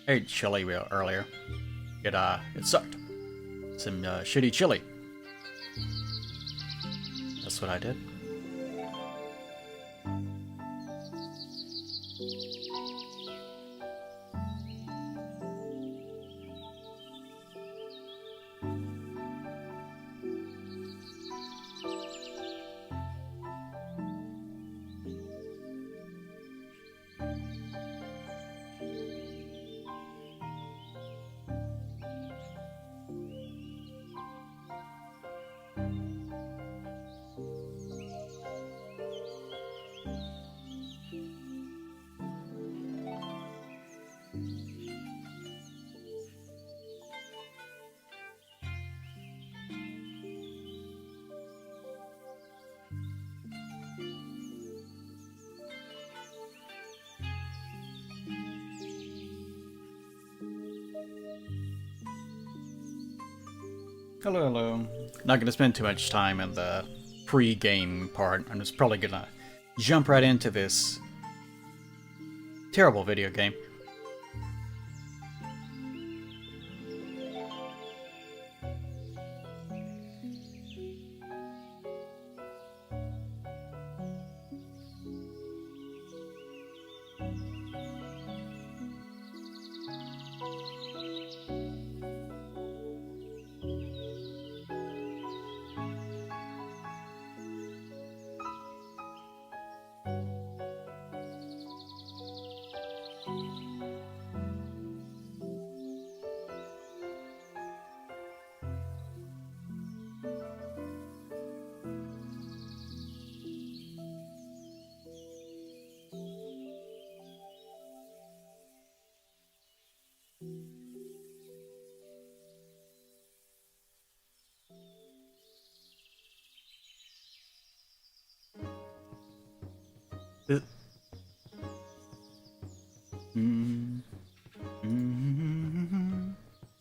I ate chili earlier. It sucked. Some shitty chili. That's what I did. Hello, hello. Not gonna spend too much time in the pre-game part. I'm just probably gonna jump right into this terrible video game.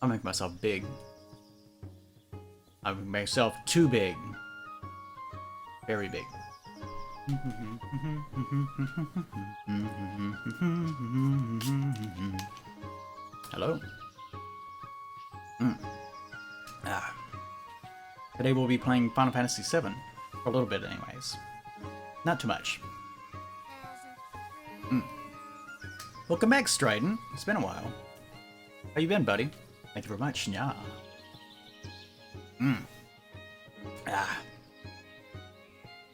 I'll make myself big. I'll make myself too big. Very big. Hello? Today we'll be playing Final Fantasy VII. For a little bit anyways. Not too much. Welcome back, Strident. It's been a while. How you been, buddy? Thank you very much. Yeah.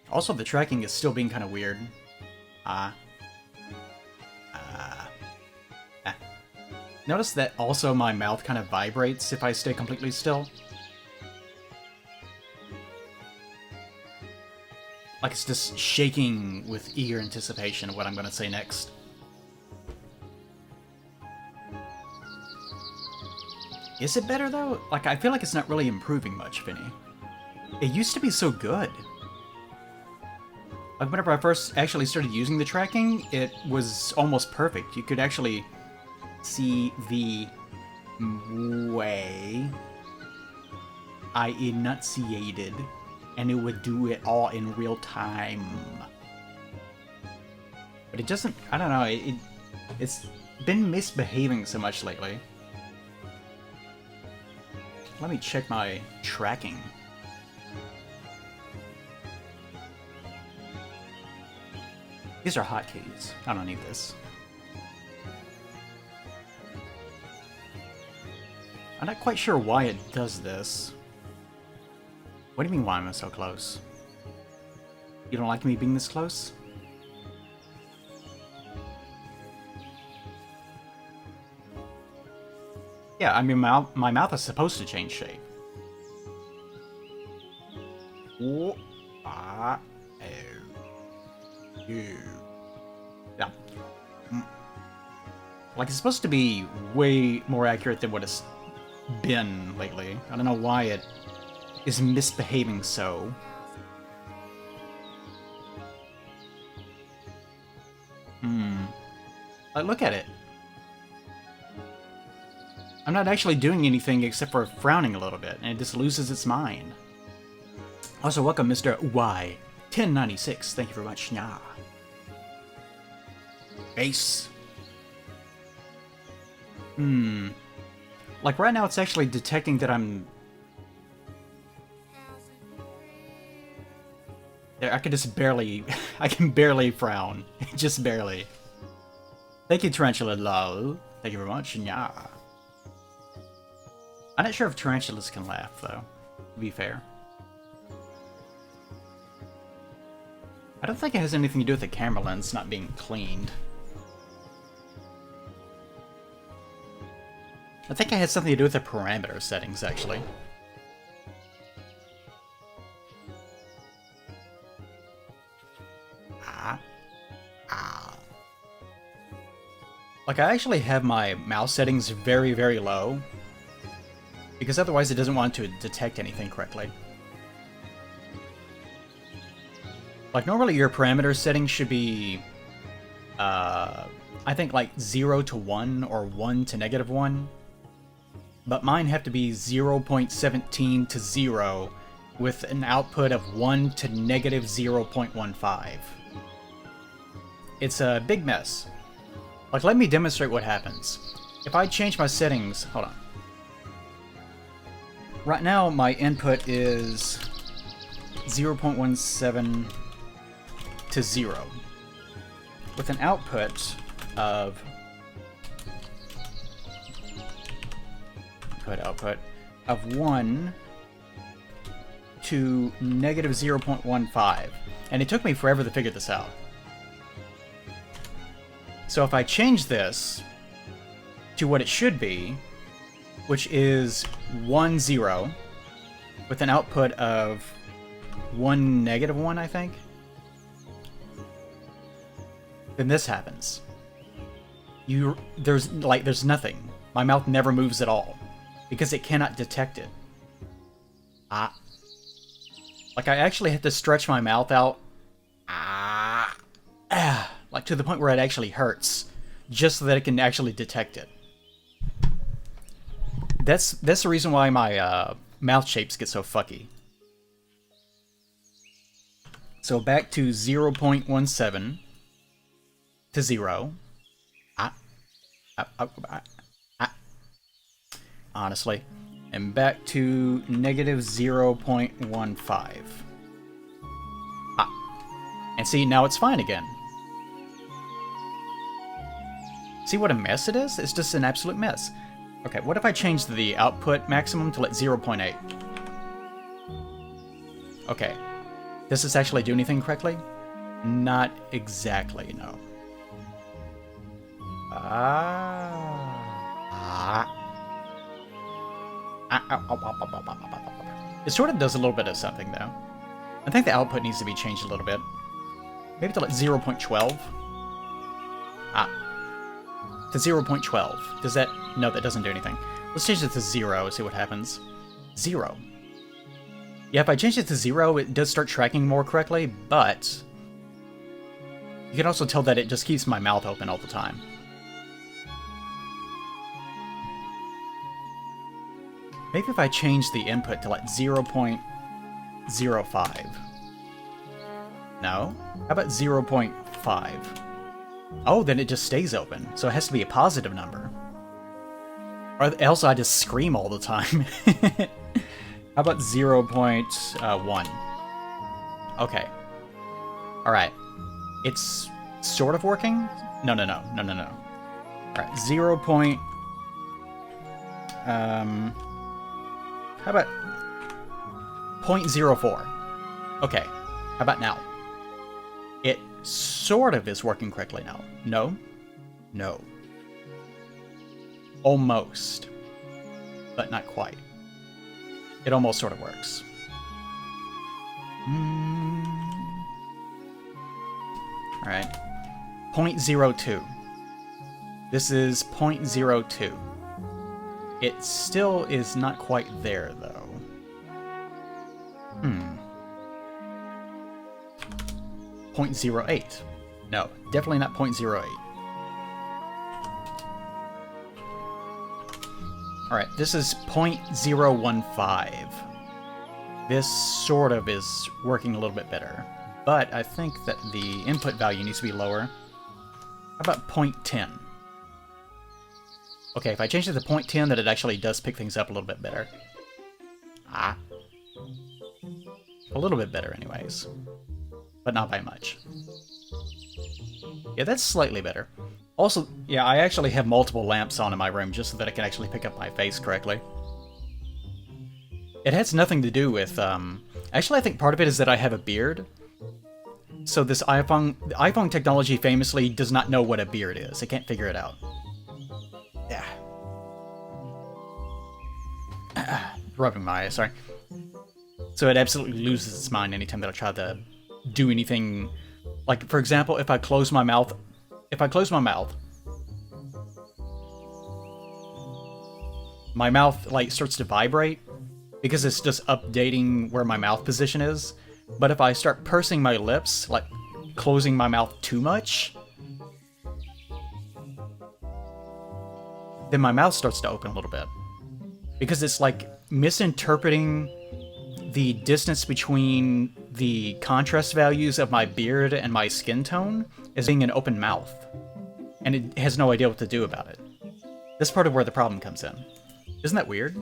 Also, the tracking is still being kind of weird. Notice that also my mouth kind of vibrates if I stay completely still. Like it's just shaking with eager anticipation of what I'm going to say next. Is it better though? Like, I feel like it's not really improving much, Vinny. It used to be so good. Like, whenever I first actually started using the tracking, it was almost perfect. You could actually see the way I enunciated, and it would do it all in real time. But it doesn't, I don't know, it's been misbehaving so much lately. Let me check my tracking. These are hotkeys. I don't need this. I'm not quite sure why it does this. What do you mean, why am I so close? You don't like me being this close? Yeah, I mean, my mouth is supposed to change shape. Like, it's supposed to be way more accurate than what it's been lately. I don't know why it is misbehaving so. Like, look at it. I'm not actually doing anything except for frowning a little bit, and it just loses its mind. Also, welcome, Mr. Y. 1096. Thank you very much. Nah. Base. Like, right now it's actually detecting that I'm... There, I can just barely... I can barely frown. Just barely. Thank you, Tarantula, lol. Thank you very much. Nah. I'm not sure if tarantulas can laugh, though, to be fair. I don't think it has anything to do with the camera lens not being cleaned. I think it has something to do with the parameter settings, actually. Like, I actually have my mouse settings very, very low, because otherwise it doesn't want to detect anything correctly. Like, normally your parameter settings should be, I think like 0 to 1 or 1 to -1. But mine have to be 0.17 to 0 with an output of 1 to -0.15. It's a big mess. Like, let me demonstrate what happens. If I change my settings, hold on. Right now, my input is 0.17 to 0, with an output of output of 1 to -0.15, and it took me forever to figure this out. So if I change this to what it should be, which is 1, 0, with an output of 1, -1, I think, then this happens. There's nothing. My mouth never moves at all, because it cannot detect it. Like, I actually have to stretch my mouth out, like to the point where it actually hurts, just so that it can actually detect it. That's the reason why my mouth shapes get so fucky. So back to 0.17 to 0. Honestly. And back to -0.15. And see, now it's fine again. See what a mess it is? It's just an absolute mess. Okay, what if I change the output maximum to like 0.8? Okay. Does this actually do anything correctly? Not exactly, no. It sort of does a little bit of something, though. I think the output needs to be changed a little bit. Maybe to like 0.12. To 0.12. Does that... No, that doesn't do anything. Let's change it to 0, see what happens. 0. Yeah, if I change it to 0, it does start tracking more correctly, but... You can also tell that it just keeps my mouth open all the time. Maybe if I change the input to like 0.05. No? How about 0.5? Oh, then it just stays open, so it has to be a positive number. Or else I just scream all the time. How about 0.1? Okay. Alright. It's sort of working? No. Alright, 0. How about 0.04? Okay, how about now? It sort of is working correctly now. No? No. Almost. But not quite. It almost sort of works. Alright. 0.02. This is 0.02. It still is not quite there, though. 0.08. No, definitely not 0.08. Alright, this is 0.015. This sort of is working a little bit better. But I think that the input value needs to be lower. How about 0.10? Okay, if I change it to 0.10, then it actually does pick things up a little bit better. Ah. A little bit better anyways. But not by much. Yeah, that's slightly better. Also, yeah, I actually have multiple lamps on in my room just so that I can actually pick up my face correctly. It has nothing to do with, actually I think part of it is that I have a beard. So this iPhone technology famously does not know what a beard is. It can't figure it out. Yeah. Rubbing my eyes, sorry. So it absolutely loses its mind anytime that I try to do anything. Like, for example, if I close my mouth, my mouth, like, starts to vibrate because it's just updating where my mouth position is. But if I start pursing my lips, like closing my mouth too much, then my mouth starts to open a little bit. Because it's like misinterpreting the distance between the contrast values of my beard and my skin tone as being an open mouth. And it has no idea what to do about it. That's part of where the problem comes in. Isn't that weird?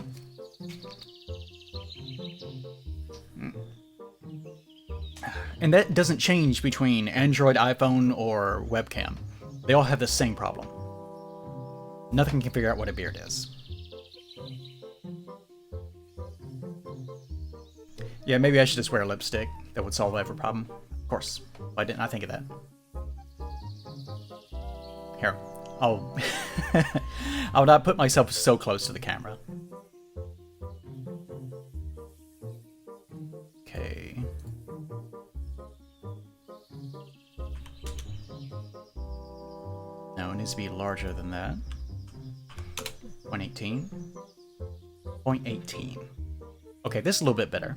And that doesn't change between Android, iPhone, or webcam. They all have the same problem. Nothing can figure out what a beard is. Yeah, maybe I should just wear lipstick. That would solve every problem. Of course. Why didn't I think of that? Here. Oh. I would not put myself so close to the camera. Okay. No, it needs to be larger than that. 0.18. 0.18. Okay, this is a little bit better.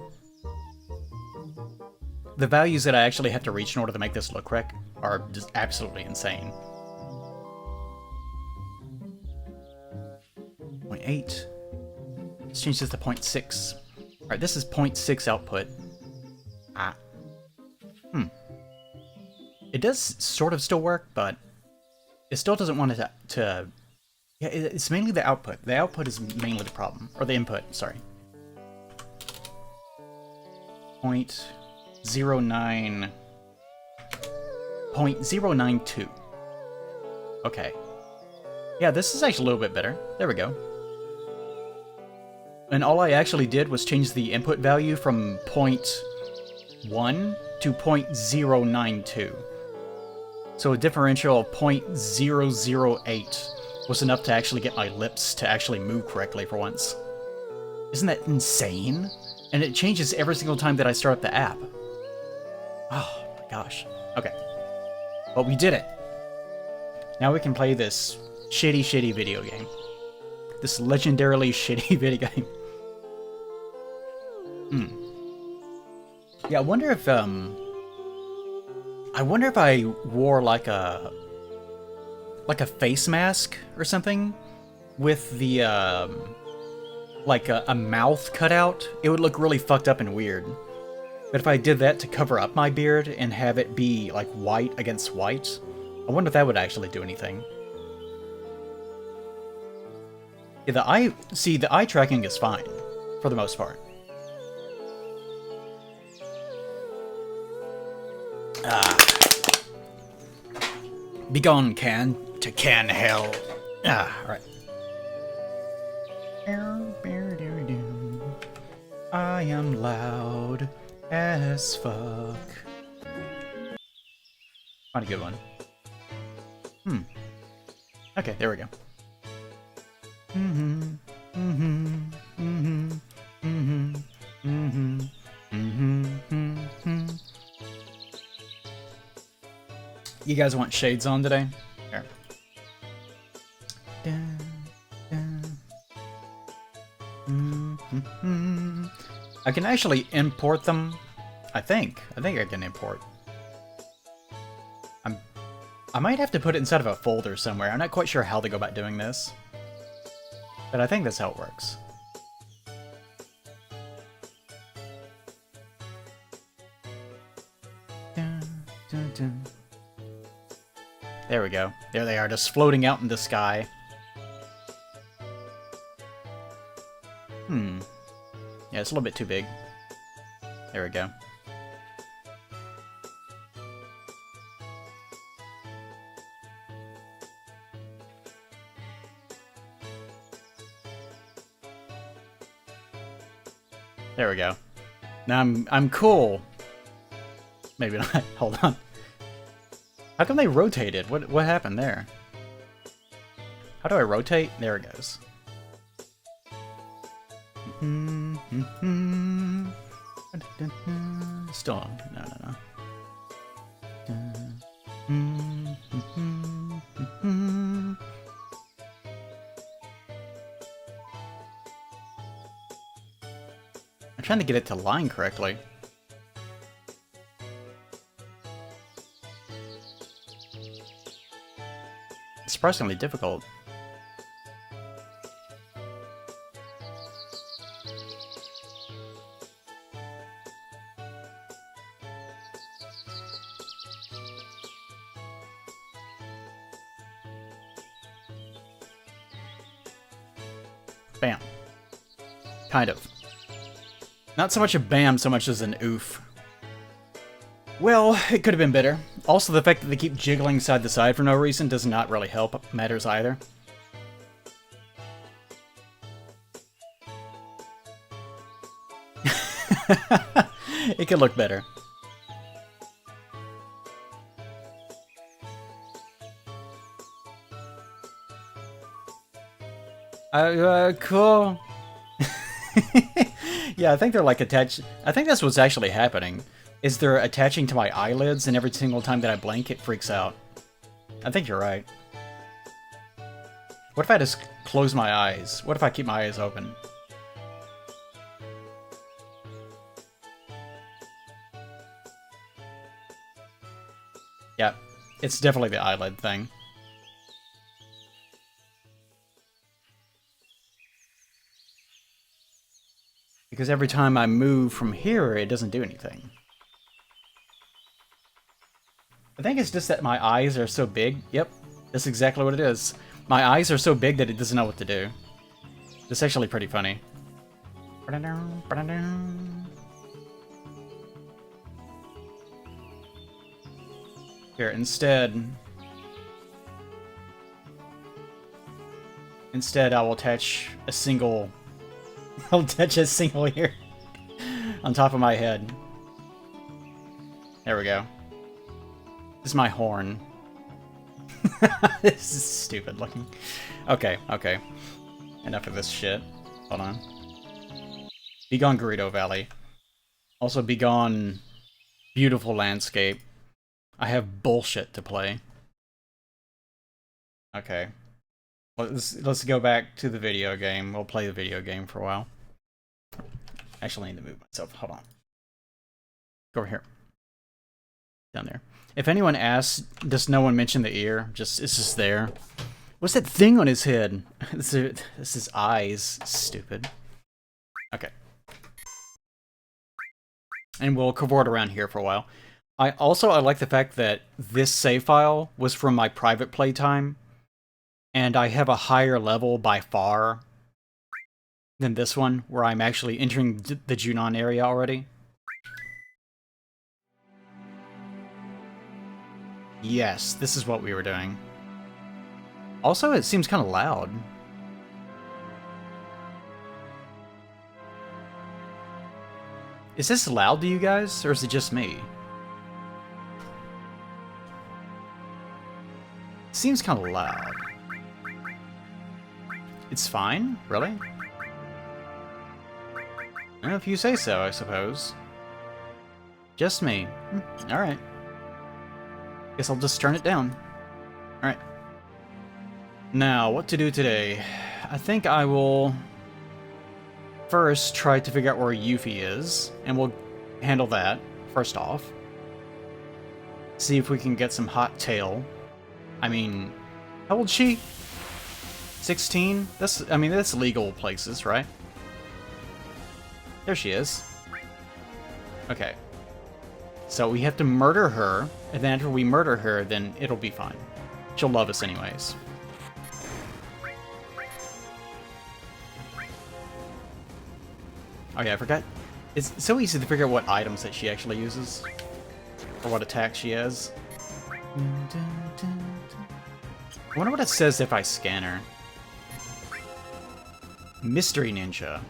The values that I actually have to reach in order to make this look correct are just absolutely insane. 0.8. Let's change this to 0.6. Alright, this is 0.6 output. Ah. It does sort of still work, but it still doesn't want it to... Yeah, it's mainly the output. The output is mainly the problem. Or the input, sorry. 0.09... 0.092. Okay. Yeah, this is actually a little bit better. There we go. And all I actually did was change the input value from 0.1 to 0.092. So a differential of 0.008 was enough to actually get my lips to actually move correctly for once. Isn't that insane? And it changes every single time that I start up the app. Oh my gosh. Okay. But we did it. Now we can play this shitty video game. This legendarily shitty video game. Yeah, I wonder if I wore like a face mask or something with the like a mouth cutout. It would look really fucked up and weird. But if I did that to cover up my beard and have it be like white against white, I wonder if that would actually do anything. Yeah, the eye tracking is fine for the most part. Begone, can to can hell. Alright. I am loud as fuck. Not a good one. Okay, there we go. You guys want shades on today? Here. I can actually import them. I think I can import. I might have to put it inside of a folder somewhere. I'm not quite sure how to go about doing this, but I think that's how it works. There we go. There they are, just floating out in the sky. Yeah, it's a little bit too big. There we go. There we go. Now I'm cool. Maybe not. Hold on. How come they rotated? What happened there? How do I rotate? There it goes. Still no. I'm trying to get it to line correctly. It's surprisingly difficult. Bam. Kind of. Not so much a bam, so much as an oof. Well, it could have been better. Also, the fact that they keep jiggling side to side for no reason does not really help matters either. It could look better. Cool. Yeah, I think they're like attached. I think that's what's actually happening. Is they're attaching to my eyelids, and every single time that I blink, it freaks out. I think you're right. What if I just close my eyes? What if I keep my eyes open? Yeah, it's definitely the eyelid thing. Because every time I move from here, it doesn't do anything. I think it's just that my eyes are so big. Yep, that's exactly what it is. My eyes are so big that it doesn't know what to do. It's actually pretty funny. Here, instead, I will attach a single... I'll attach a single here on top of my head. There we go. This is my horn. This is stupid looking. Okay, okay. Enough of this shit. Hold on. Begone Gerudo Valley. Also begone beautiful landscape. I have bullshit to play. Okay. Let's go back to the video game. We'll play the video game for a while. Actually, I need to move myself. Hold on. Go over here. Down there. If anyone asks, does no one mention the ear? It's just there. What's that thing on his head? This is his eyes. Stupid. Okay. And we'll cavort around here for a while. I like the fact that this save file was from my private playtime, and I have a higher level by far than this one, where I'm actually entering the Junon area already. Yes, this is what we were doing. Also, it seems kind of loud. Is this loud to you guys, or is it just me? It seems kind of loud. It's fine? Really? Well, if you say so, I suppose. Just me. Alright. Guess I'll just turn it down. Alright. Now, what to do today? I think I will first try to figure out where Yuffie is, and we'll handle that first off. See if we can get some hot tail. I mean, how old's she? 16? That's legal places, right? There she is. Okay. So we have to murder her, and then after we murder her, then it'll be fine. She'll love us anyways. Oh yeah, I forgot. It's so easy to figure out what items that she actually uses. Or what attacks she has. I wonder what it says if I scan her. Mystery Ninja.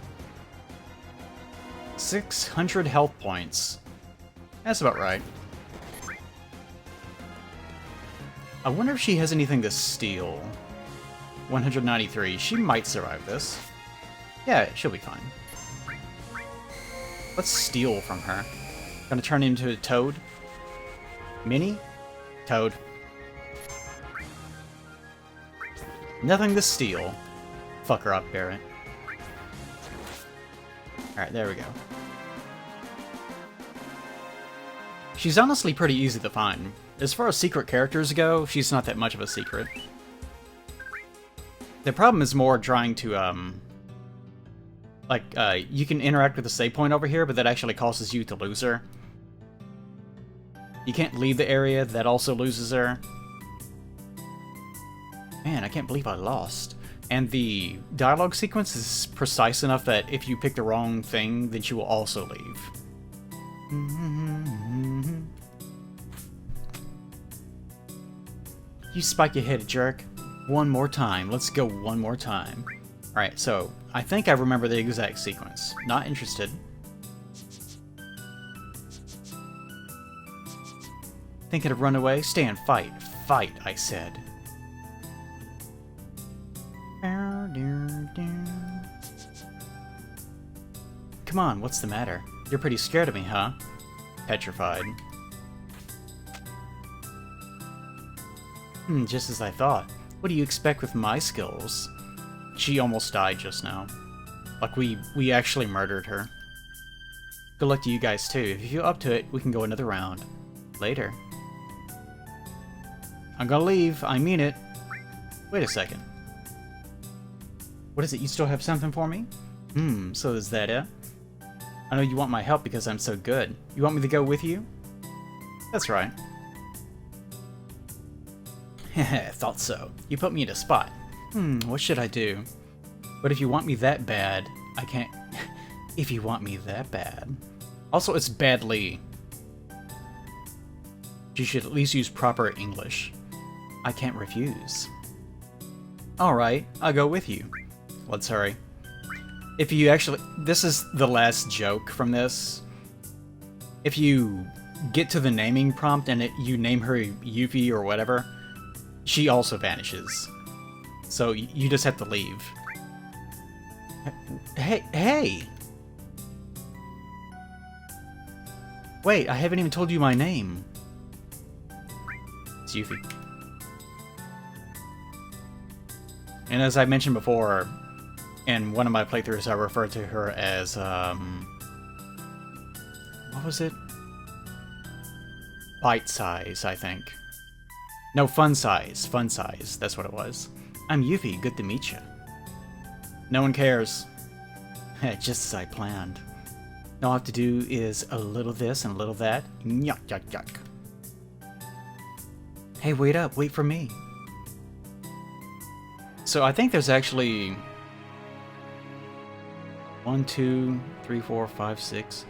600 health points. That's about right. I wonder if she has anything to steal. 193. She might survive this. Yeah, she'll be fine. Let's steal from her. Gonna turn into a toad. Mini? Toad. Nothing to steal. Fuck her up, Barrett. Alright, there we go. She's honestly pretty easy to find. As far as secret characters go, she's not that much of a secret. The problem is more trying to, you can interact with the save point over here, but that actually causes you to lose her. You can't leave the area, that also loses her. Man, I can't believe I lost. And the dialogue sequence is precise enough that if you pick the wrong thing, then she will also leave. You spiky-headed jerk. One more time. Let's go one more time. Alright, so I think I remember the exact sequence. Not interested. Thinking of run away? Stay and fight. Fight, I said. Come on, what's the matter? You're pretty scared of me, huh? Petrified. Just as I thought. What do you expect with my skills? She almost died just now. Like, we actually murdered her. Good luck to you guys, too. If you're up to it, we can go another round. Later. I'm gonna leave. I mean it. Wait a second. What is it? You still have something for me? So is that it? I know you want my help because I'm so good. You want me to go with you? That's right. Heh, thought so. You put me in a spot. What should I do? But if you want me that bad, I can't... If you want me that bad... Also, it's badly. You should at least use proper English. I can't refuse. Alright, I'll go with you. Let's hurry. If you actually... This is the last joke from this. If you get to the naming prompt and you name her Yuffie or whatever, she also vanishes. So you just have to leave. Hey! Wait, I haven't even told you my name. It's Yuffie. And as I mentioned before, in one of my playthroughs I referred to her as, what was it? Bite size, I think. No, fun size. Fun size, that's what it was. I'm Yuffie, good to meet you. No one cares. Just as I planned. All I have to do is a little this and a little that. Yuck, yuck, yuck. Hey, wait up, wait for me. So I think there's actually 1, 2, 3, 4, 5, 6.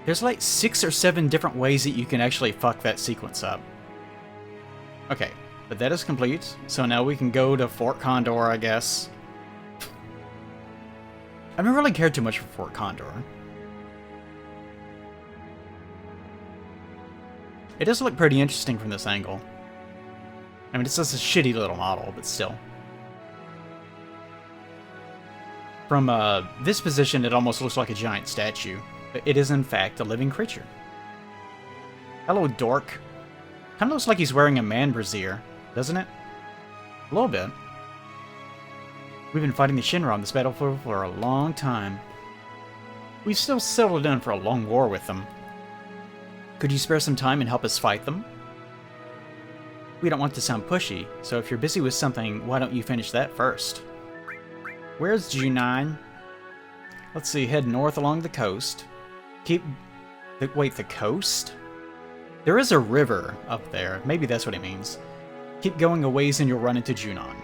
There's like 6 or 7 different ways that you can actually fuck that sequence up. Okay, but that is complete. So now we can go to Fort Condor, I guess. I've never really cared too much for Fort Condor. It does look pretty interesting from this angle. I mean, it's just a shitty little model, but still. From this position, it almost looks like a giant statue, but it is in fact a living creature. Hello, dork. Kinda looks like he's wearing a man brassiere, doesn't it? A little bit. We've been fighting the Shinra on this battlefield for a long time. We've still settled in for a long war with them. Could you spare some time and help us fight them? We don't want to sound pushy, so if you're busy with something, why don't you finish that first? Where's G9? Let's see, head north along the coast. Wait, the coast? There is a river up there. Maybe that's what it means. Keep going a ways and you'll run into Junon.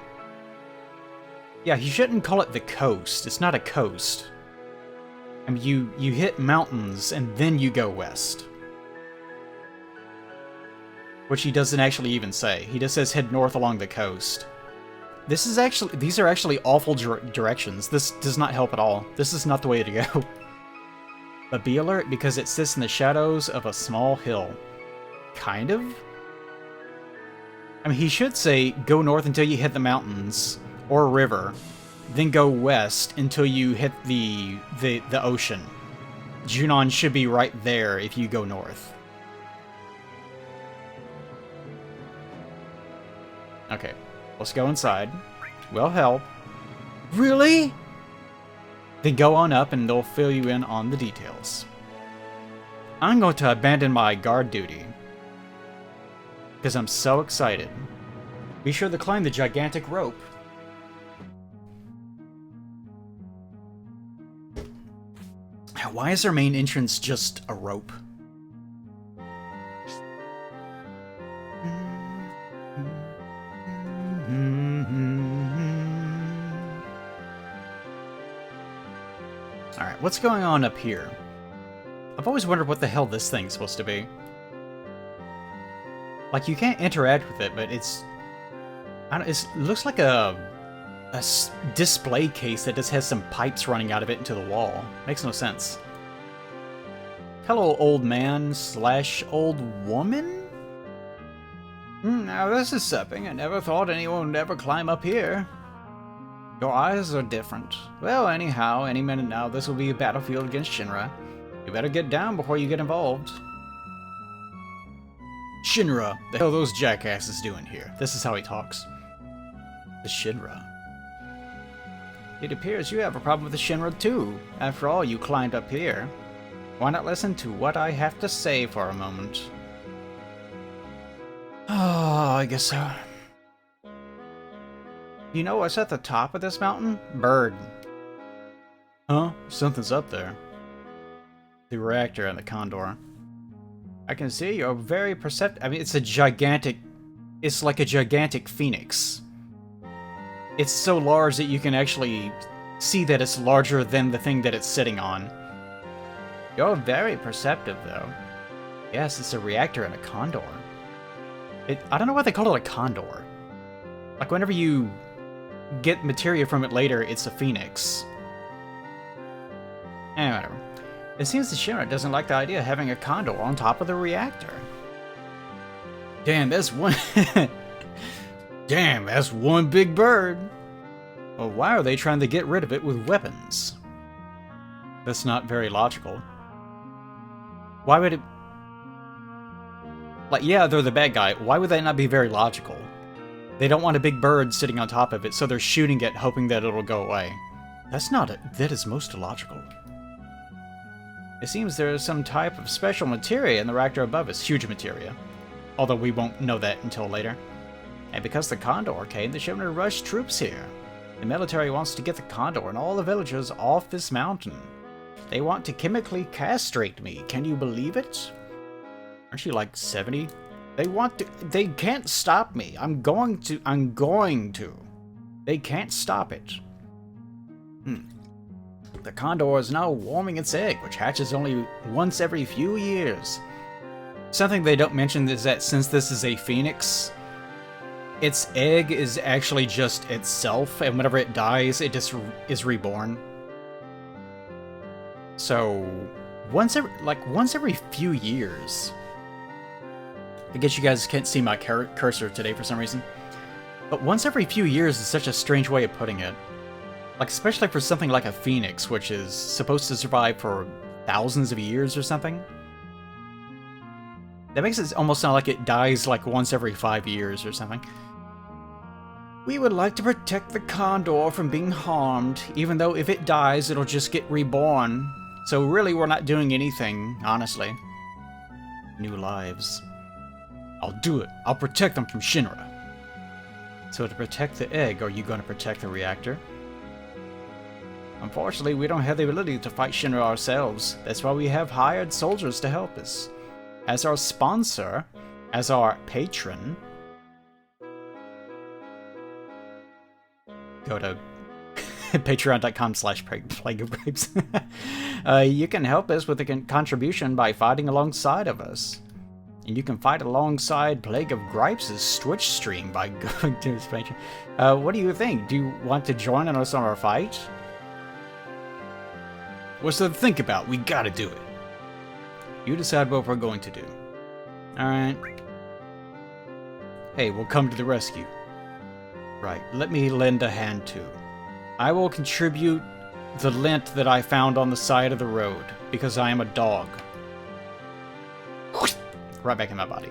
Yeah, you shouldn't call it the coast. It's not a coast. I mean, you hit mountains and then you go west. Which he doesn't actually even say. He just says head north along the coast. These are actually awful directions. This does not help at all. This is not the way to go. But be alert because it sits in the shadows of a small hill. Kind of? I mean, he should say go north until you hit the mountains or river, then go west until you hit the ocean. Junon should be right there if you go north. Okay, let's go inside. We'll help. Really? Then go on up and they'll fill you in on the details. I'm going to abandon my guard duty because I'm so excited. Be sure to climb the gigantic rope. Why is their main entrance just a rope? Alright, what's going on up here? I've always wondered what the hell this thing's supposed to be. Like, you can't interact with it, but it looks like a display case that just has some pipes running out of it into the wall. Makes no sense. Hello, old man / old woman? Now this is something. I never thought anyone would ever climb up here. Your eyes are different. Well, anyhow, any minute now this will be a battlefield against Shinra. You better get down before you get involved. Shinra, the hell are those jackasses doing here? This is how he talks. The Shinra. It appears you have a problem with the Shinra too. After all, you climbed up here. Why not listen to what I have to say for a moment? Oh, I guess so. You know what's at the top of this mountain? Bird. Huh? Something's up there. The reactor and the condor. I can see you're very perceptive. I mean, it's like a gigantic phoenix. It's so large that you can actually see that it's larger than the thing that it's sitting on. You're very perceptive, though. Yes, it's a reactor and a condor. I don't know why they call it a condor. Like, whenever you get materia from it later, it's a phoenix. Anyway, whatever. It seems the Shinra doesn't like the idea of having a condor on top of the reactor. Damn, that's one... Damn, that's one big bird. Well, why are they trying to get rid of it with weapons? That's not very logical. Why would it... Like, yeah, they're the bad guy. Why would that not be very logical? They don't want a big bird sitting on top of it, so they're shooting it, hoping that it'll go away. That is most illogical. It seems there is some type of special materia in the reactor above us. Huge materia. Although we won't know that until later. And because the Condor came, the Shinra rushed troops here. The military wants to get the Condor and all the villagers off this mountain. They want to chemically castrate me. Can you believe it? Aren't you like 70? They can't stop me. I'm going to. They can't stop it. The Condor is now warming its egg, which hatches only once every few years. Something they don't mention is that since this is a phoenix, its egg is actually just itself, and whenever it dies, it just is reborn. So, once every few years. I guess you guys can't see my cursor today for some reason. But once every few years is such a strange way of putting it. Like, especially for something like a phoenix, which is supposed to survive for thousands of years or something. That makes it almost sound like it dies like once every 5 years or something. We would like to protect the condor from being harmed, even though if it dies, it'll just get reborn. So really, we're not doing anything, honestly. New lives. I'll do it. I'll protect them from Shinra. So to protect the egg, are you going to protect the reactor? Unfortunately, we don't have the ability to fight Shinra ourselves. That's why we have hired soldiers to help us. As our sponsor, as our patron, go to patreon.com/plague of grapes. You can help us with a contribution by fighting alongside of us. And you can fight alongside Plague of Gripes' Twitch stream by going to his Patreon. What do you think? Do you want to join us on our fight? What's there to think about? We gotta do it. You decide what we're going to do. Alright. Hey, we'll come to the rescue. Right, let me lend a hand too. I will contribute the lint that I found on the side of the road, because I am a dog. Right back in my body.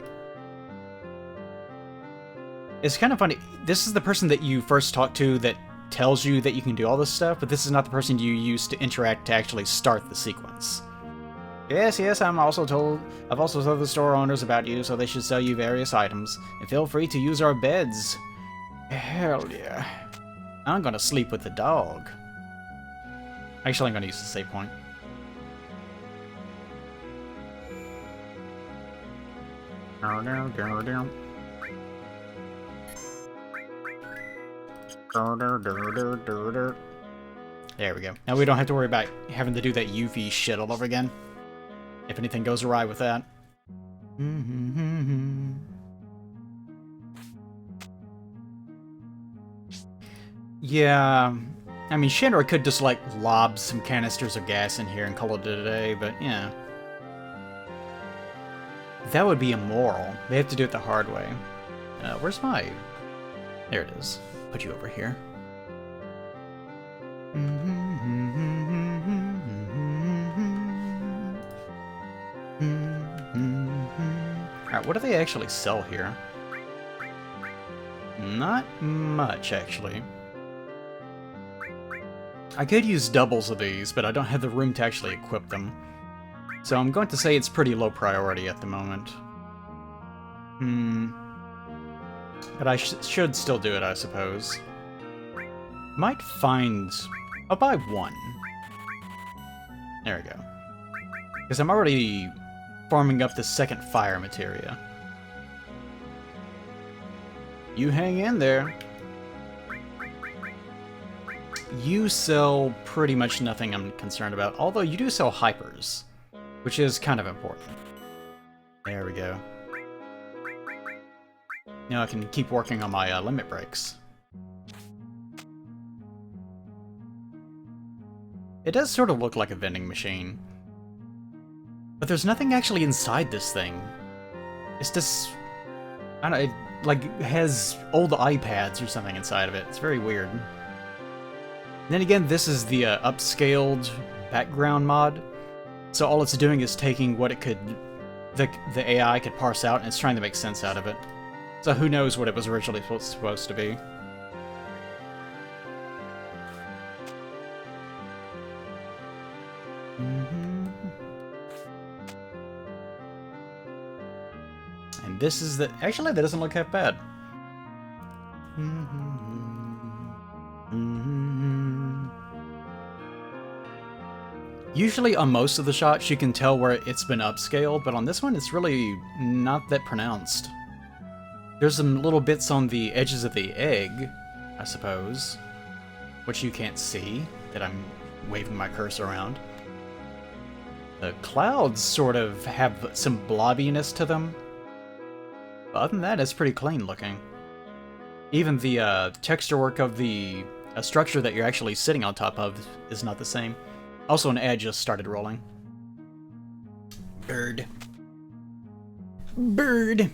It's kind of funny. This is the person that you first talk to that tells you that you can do all this stuff, but this is not the person you use to interact to actually start the sequence. Yes, I've also told the store owners about you, so they should sell you various items. And feel free to use our beds. Hell yeah. I'm gonna sleep with the dog. Actually, I'm gonna use the save point. There we go. Now we don't have to worry about having to do that UV shit all over again. If anything goes awry with that. Yeah, I mean, Shinra could just, like, lob some canisters of gas in here and call it a day, but, yeah. That would be immoral. They have to do it the hard way. Where's my... There it is. Put you over here. Alright, what do they actually sell here? Not much, actually. I could use doubles of these, but I don't have the room to actually equip them. So I'm going to say it's pretty low priority at the moment. But I should still do it, I suppose. Might find... I'll buy one. There we go. Because I'm already farming up the second fire materia. You hang in there. You sell pretty much nothing I'm concerned about, although you do sell hypers, which is kind of important. There we go. Now I can keep working on my limit breaks. It does sort of look like a vending machine. But there's nothing actually inside this thing. It's just... I don't know, it like has old iPads or something inside of it. It's very weird. Then again, this is the upscaled background mod. So all it's doing is taking what it could... the AI could parse out, and it's trying to make sense out of it. So who knows what it was originally supposed to be. And this is the... Actually, that doesn't look half bad. Usually on most of the shots you can tell where it's been upscaled, but on this one it's really not that pronounced. There's some little bits on the edges of the egg, I suppose, which you can't see, that I'm waving my cursor around. The clouds sort of have some blobbiness to them. But other than that, it's pretty clean looking. Even the texture work of the structure that you're actually sitting on top of is not the same. Also, an ad just started rolling. Bird. Bird.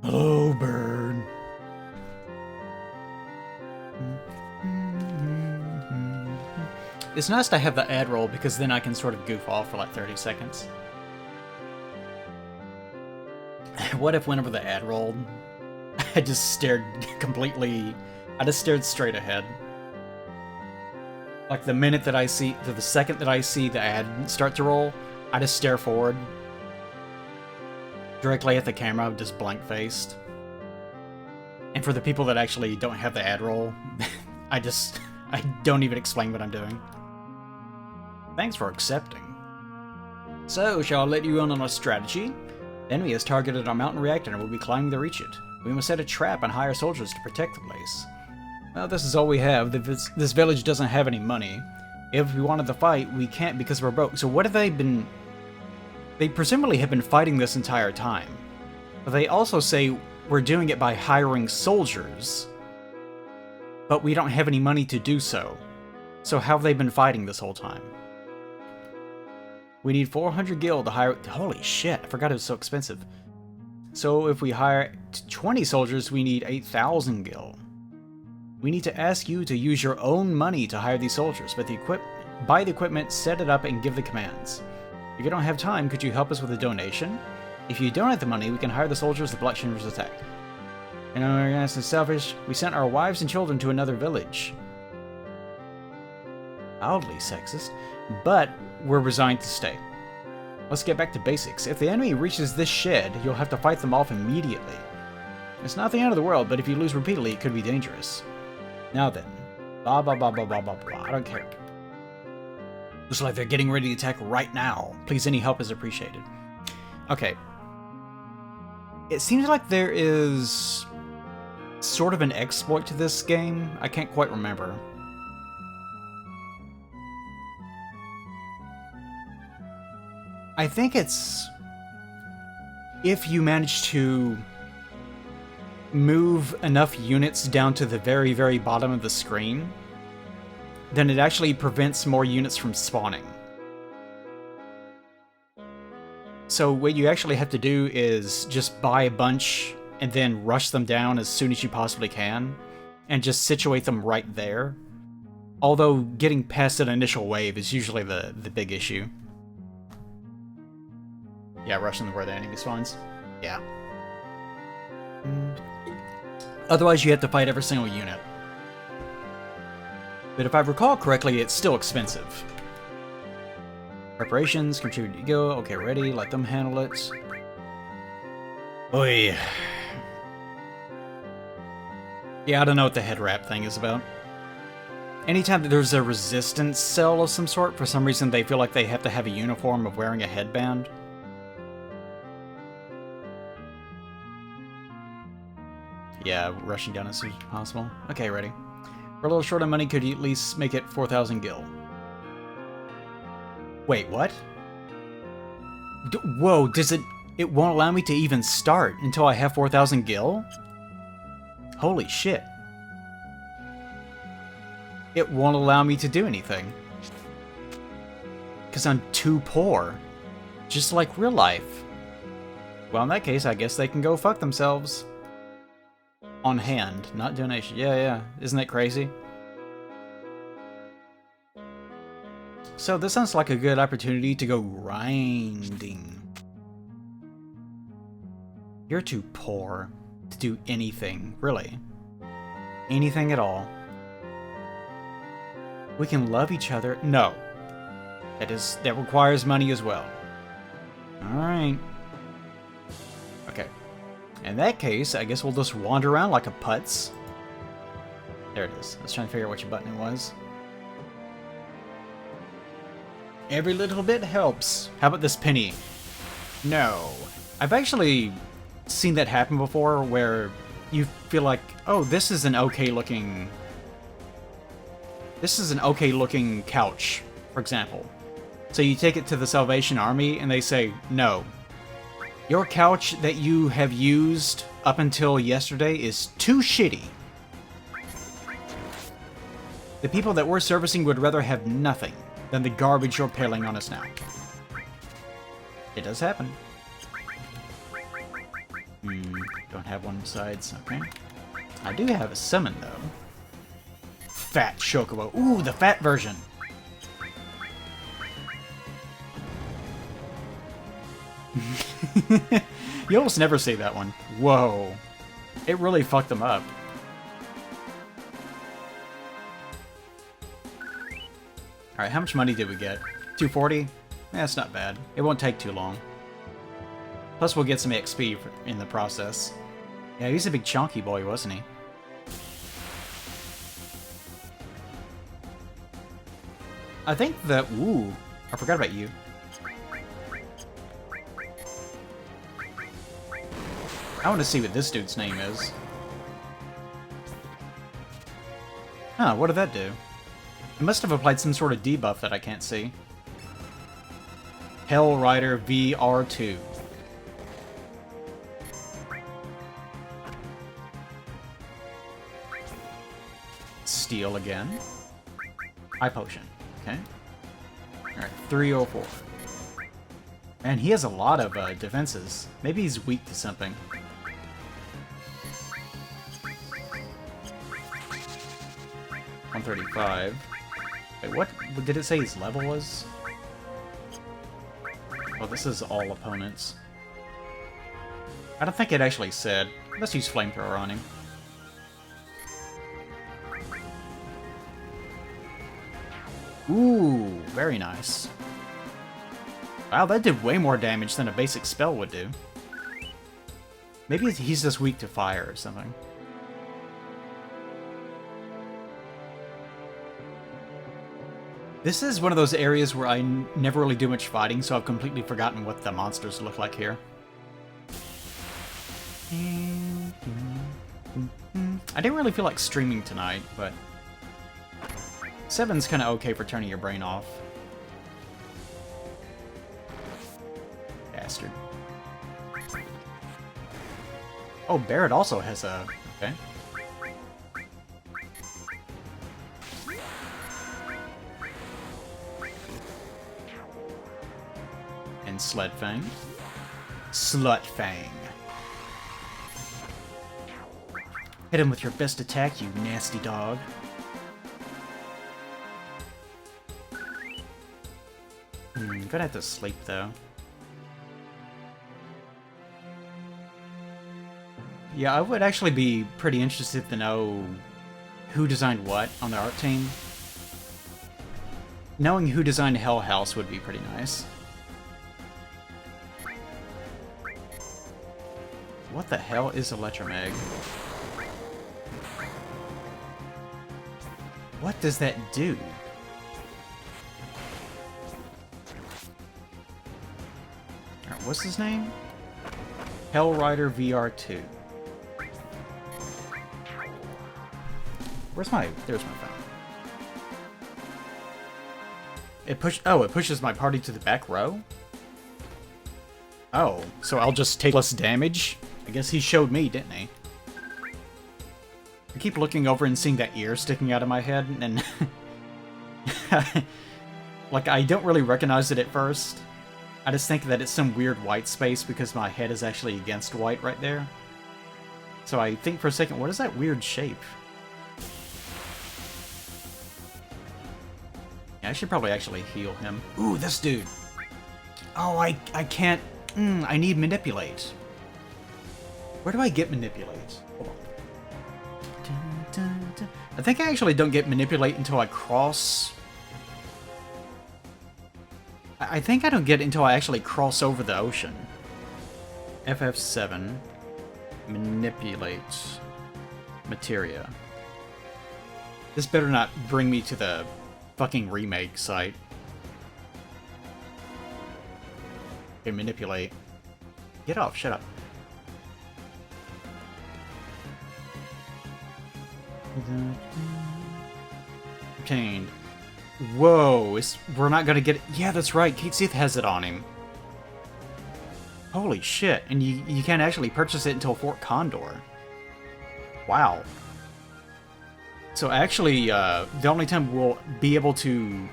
Oh, bird. It's nice to have the ad roll because then I can sort of goof off for like 30 seconds. What if whenever the ad rolled, I just stared completely... I just stared straight ahead. Like, the minute that I see... the second that I see the ad start to roll, I just stare forward. Directly at the camera, just blank-faced. And for the people that actually don't have the ad roll, I don't even explain what I'm doing. Thanks for accepting. So, shall I let you in on our strategy? The enemy has targeted our mountain reactor and will be climbing to reach it. We must set a trap and hire soldiers to protect the place. Well, this is all we have. This village doesn't have any money. If we wanted to fight, we can't because we're broke. So what have they been... They presumably have been fighting this entire time. But they also say we're doing it by hiring soldiers. But we don't have any money to do so. So how have they been fighting this whole time? We need 400 gil to hire... Holy shit, I forgot it was so expensive. So if we hire 20 soldiers, we need 8,000 gil. We need to ask you to use your own money to hire these soldiers, but buy the equipment, set it up, and give the commands. If you don't have time, could you help us with a donation? If you don't have the money, we can hire the soldiers the Blackshimmer's attack. And unorganized and selfish, we sent our wives and children to another village. Oddly sexist, but we're resigned to stay. Let's get back to basics. If the enemy reaches this shed, you'll have to fight them off immediately. It's not the end of the world, but if you lose repeatedly, it could be dangerous. Now then. Blah, blah, blah, blah, blah, blah, blah. I don't care. Looks like they're getting ready to attack right now. Please, any help is appreciated. Okay. It seems like there is sort of an exploit to this game. I can't quite remember. I think it's... if you manage to move enough units down to the very, very bottom of the screen, then it actually prevents more units from spawning. So what you actually have to do is just buy a bunch and then rush them down as soon as you possibly can, and just situate them right there. Although getting past an initial wave is usually the big issue. Yeah, rushing where the enemy spawns. Yeah. Otherwise, you have to fight every single unit. But if I recall correctly, it's still expensive. Preparations, contribute to go. Okay, ready. Let them handle it. Oy. Yeah, I don't know what the head wrap thing is about. Anytime that there's a resistance cell of some sort, for some reason they feel like they have to have a uniform of wearing a headband. Yeah, rushing down as soon as possible. Okay, ready. We're a little short on money, could you at least make it 4,000 gil? Wait, what? Whoa, does it... It won't allow me to even start until I have 4,000 gil? Holy shit. It won't allow me to do anything. Because I'm too poor. Just like real life. Well, in that case, I guess they can go fuck themselves. On hand, not donation. Yeah. Isn't that crazy? So this sounds like a good opportunity to go grinding. You're too poor to do anything, really. Anything at all. We can love each other. No. That requires money as well. Alright. Okay. In that case, I guess we'll just wander around like a putz. There it is. I was trying to figure out which button it was. Every little bit helps. How about this penny? No. I've actually seen that happen before, where you feel like, oh, this is an okay looking couch, for example. So you take it to the Salvation Army and they say, no. Your couch that you have used up until yesterday is too shitty. The people that we're servicing would rather have nothing than the garbage you're piling on us now. It does happen. Don't have one besides. Okay. I do have a summon, though. Fat Chocobo. Ooh, the fat version. You almost never see that one. Whoa. It really fucked them up. Alright, how much money did we get? 240? That's not bad. It won't take too long. Plus we'll get some XP in the process. Yeah, he's a big chunky boy, wasn't he? I think that... Ooh, I forgot about you. I want to see what this dude's name is. Huh, what did that do? It must have applied some sort of debuff that I can't see. Hell Rider VR2. Steal again. Eye potion. Okay. Alright, 304. And he has a lot of defenses. Maybe he's weak to something. $135. Wait, what did it say his level was? Oh, this is all opponents. I don't think it actually said. Let's use Flamethrower on him. Ooh, very nice. Wow, that did way more damage than a basic spell would do. Maybe he's just weak to fire or something. This is one of those areas where I never really do much fighting, so I've completely forgotten what the monsters look like here. I didn't really feel like streaming tonight, but... VII's kind of okay for turning your brain off. Bastard. Oh, Barret also has a... Okay. And Sledfang. Slutfang. Hit him with your best attack, you nasty dog. I'm gonna have to sleep, though. Yeah, I would actually be pretty interested to know who designed what on the art team. Knowing who designed Hell House would be pretty nice. What the hell is Electromag? What does that do? Alright, what's his name? Hell Rider VR2. Where's my... There's my phone. It pushes my party to the back row? Oh, so I'll just take less damage? I guess he showed me, didn't he? I keep looking over and seeing that ear sticking out of my head, and... like, I don't really recognize it at first. I just think that it's some weird white space because my head is actually against white right there. So I think for a second, what is that weird shape? Yeah, I should probably actually heal him. Ooh, this dude! Oh, I can't... I need Manipulate. Where do I get Manipulate? Hold on. I think I actually don't get Manipulate until I cross... I think I don't get it until I actually cross over the ocean. FF7. Manipulate. Materia. This better not bring me to the fucking remake site. Okay, Manipulate. Get off, shut up. Obtained. Whoa, we're not gonna get it. Yeah, that's right, Kate Sith has it on him. Holy shit, and you can't actually purchase it until Fort Condor. Wow. So actually, the only time we'll be able to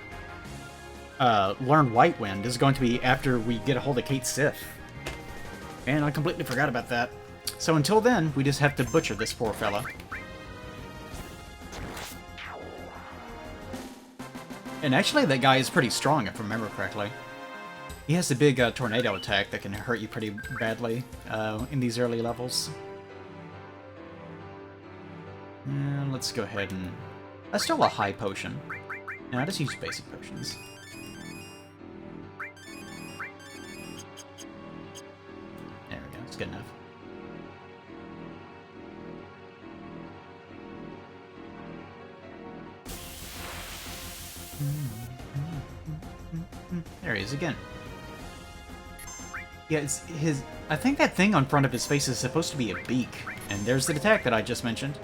learn White Wind is going to be after we get a hold of Kate Sith. And I completely forgot about that. So until then, we just have to butcher this poor fella. And actually, that guy is pretty strong, if I remember correctly. He has a big tornado attack that can hurt you pretty badly in these early levels. And let's go ahead and... That's still a high potion. And I just use basic potions. There we go, it's good enough. There he is again. Yeah, it's his... I think that thing on front of his face is supposed to be a beak. And there's the attack that I just mentioned.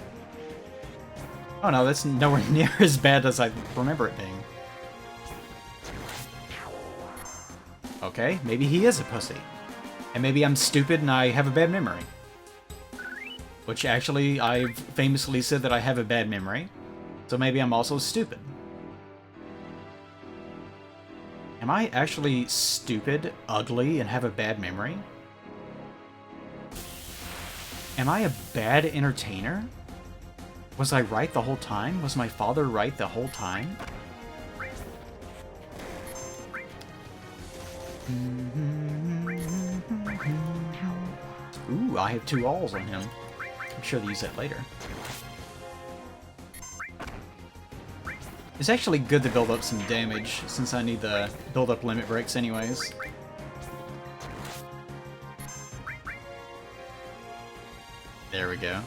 Oh no, that's nowhere near as bad as I remember it being. Okay, maybe he is a pussy. And maybe I'm stupid and I have a bad memory. Which actually, I've famously said that I have a bad memory. So maybe I'm also stupid. Am I actually stupid, ugly, and have a bad memory? Am I a bad entertainer? Was I right the whole time? Was my father right the whole time? Ooh, I have 2 alls on him. I'm sure to use that later. It's actually good to build up some damage, since I need to build up limit breaks anyways. There we go.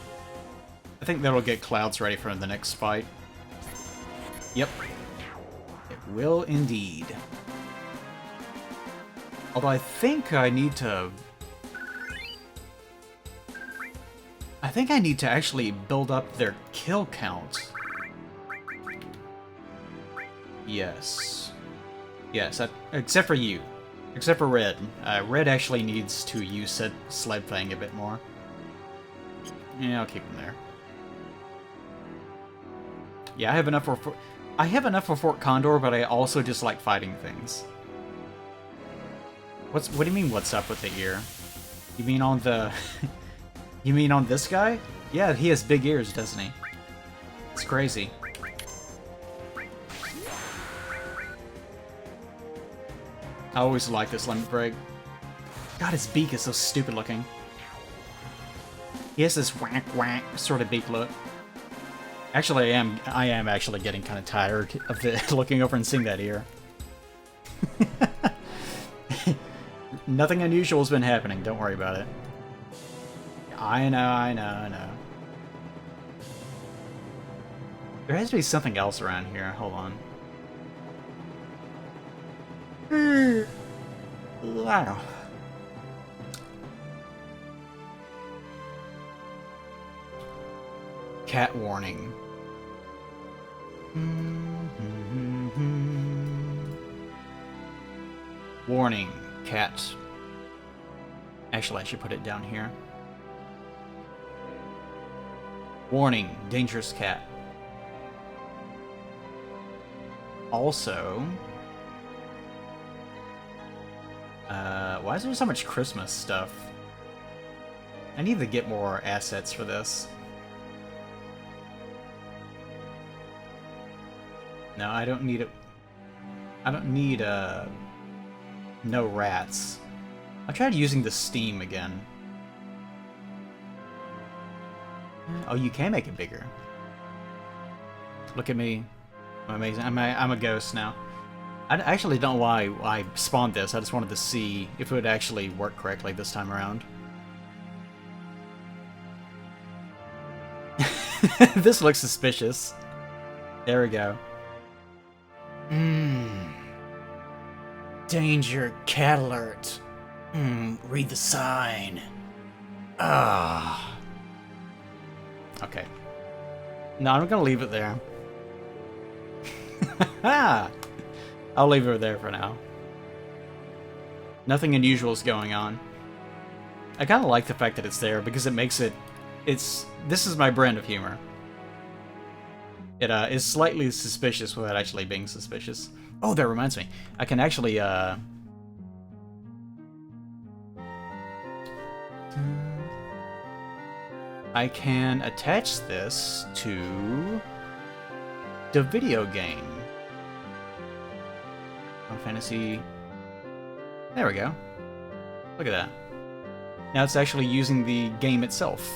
I think that'll get Clouds ready for the next fight. Yep. It will indeed. Although I think I need to... I think I need to actually build up their kill count. Yes. Yes, except for you. Except for Red. Red actually needs to use said Sled Fang a bit more. Yeah, I'll keep him there. Yeah, I have enough for Fort Condor, but I also just like fighting things. What do you mean, what's up with the ear? You mean on the... You mean on this guy? Yeah, he has big ears, doesn't he? It's crazy. I always like this limit break. God, his beak is so stupid looking. He has this whack whack sort of beak look. Actually, I am actually getting kind of tired of looking over and seeing that ear. Nothing unusual has been happening. Don't worry about it. I know. There has to be something else around here. Hold on. Wow. Cat warning. Warning, cat. Actually, I should put it down here. Warning, dangerous cat. Also... why is there so much Christmas stuff? I need to get more assets for this. No, I don't need it. I don't need, no rats. I tried using the steam again. Oh, you can make it bigger. Look at me. I'm amazing. I'm a ghost now. I actually don't know why I spawned this. I just wanted to see if it would actually work correctly this time around. This looks suspicious. There we go. Danger, cat alert. Read the sign. Ah. Okay. No, I'm gonna leave it there. I'll leave it there for now. Nothing unusual is going on. I kind of like the fact that it's there because it makes it... This is my brand of humor. It is slightly suspicious without actually being suspicious. Oh, that reminds me. I can actually, I can attach this to the video game. Final Fantasy... There we go. Look at that. Now it's actually using the game itself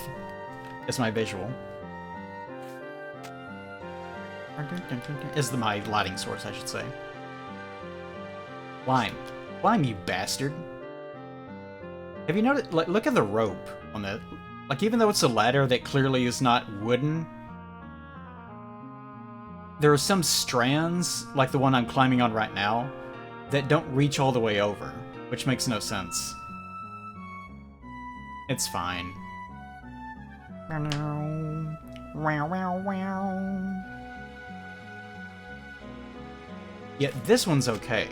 as my visual. Is my lighting source, I should say. Climb. Climb, you bastard. Have you noticed, like, look at the rope on that. Like, even though it's a ladder that clearly is not wooden, there are some strands, like the one I'm climbing on right now, that don't reach all the way over, which makes no sense. It's fine. Yet this one's okay.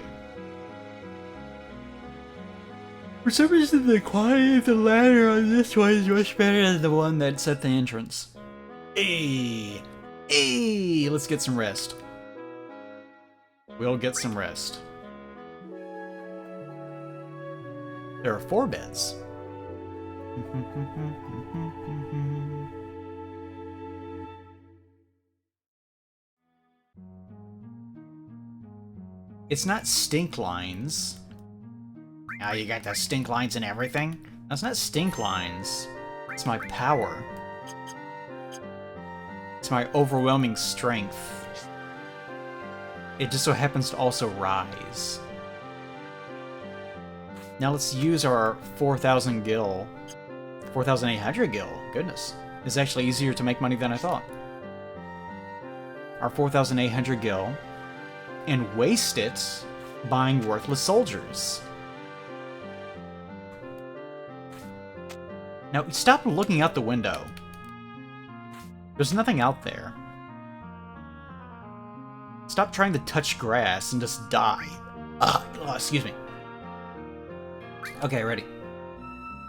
For some reason, the quality of the ladder on this one is much better than the one that's at the entrance. Hey! Hey! Let's get some rest. We'll get some rest. There are 4 beds. It's not stink lines. Oh, you got the stink lines and everything? That's not stink lines. It's my power. It's my overwhelming strength. It just so happens to also rise. Now let's use our 4,000 gil. 4,800 gil. Goodness. It's actually easier to make money than I thought. Our 4,800 gil. And waste it buying worthless soldiers. Now, stop looking out the window. There's nothing out there. Stop trying to touch grass and just die. Oh, excuse me. Okay, ready.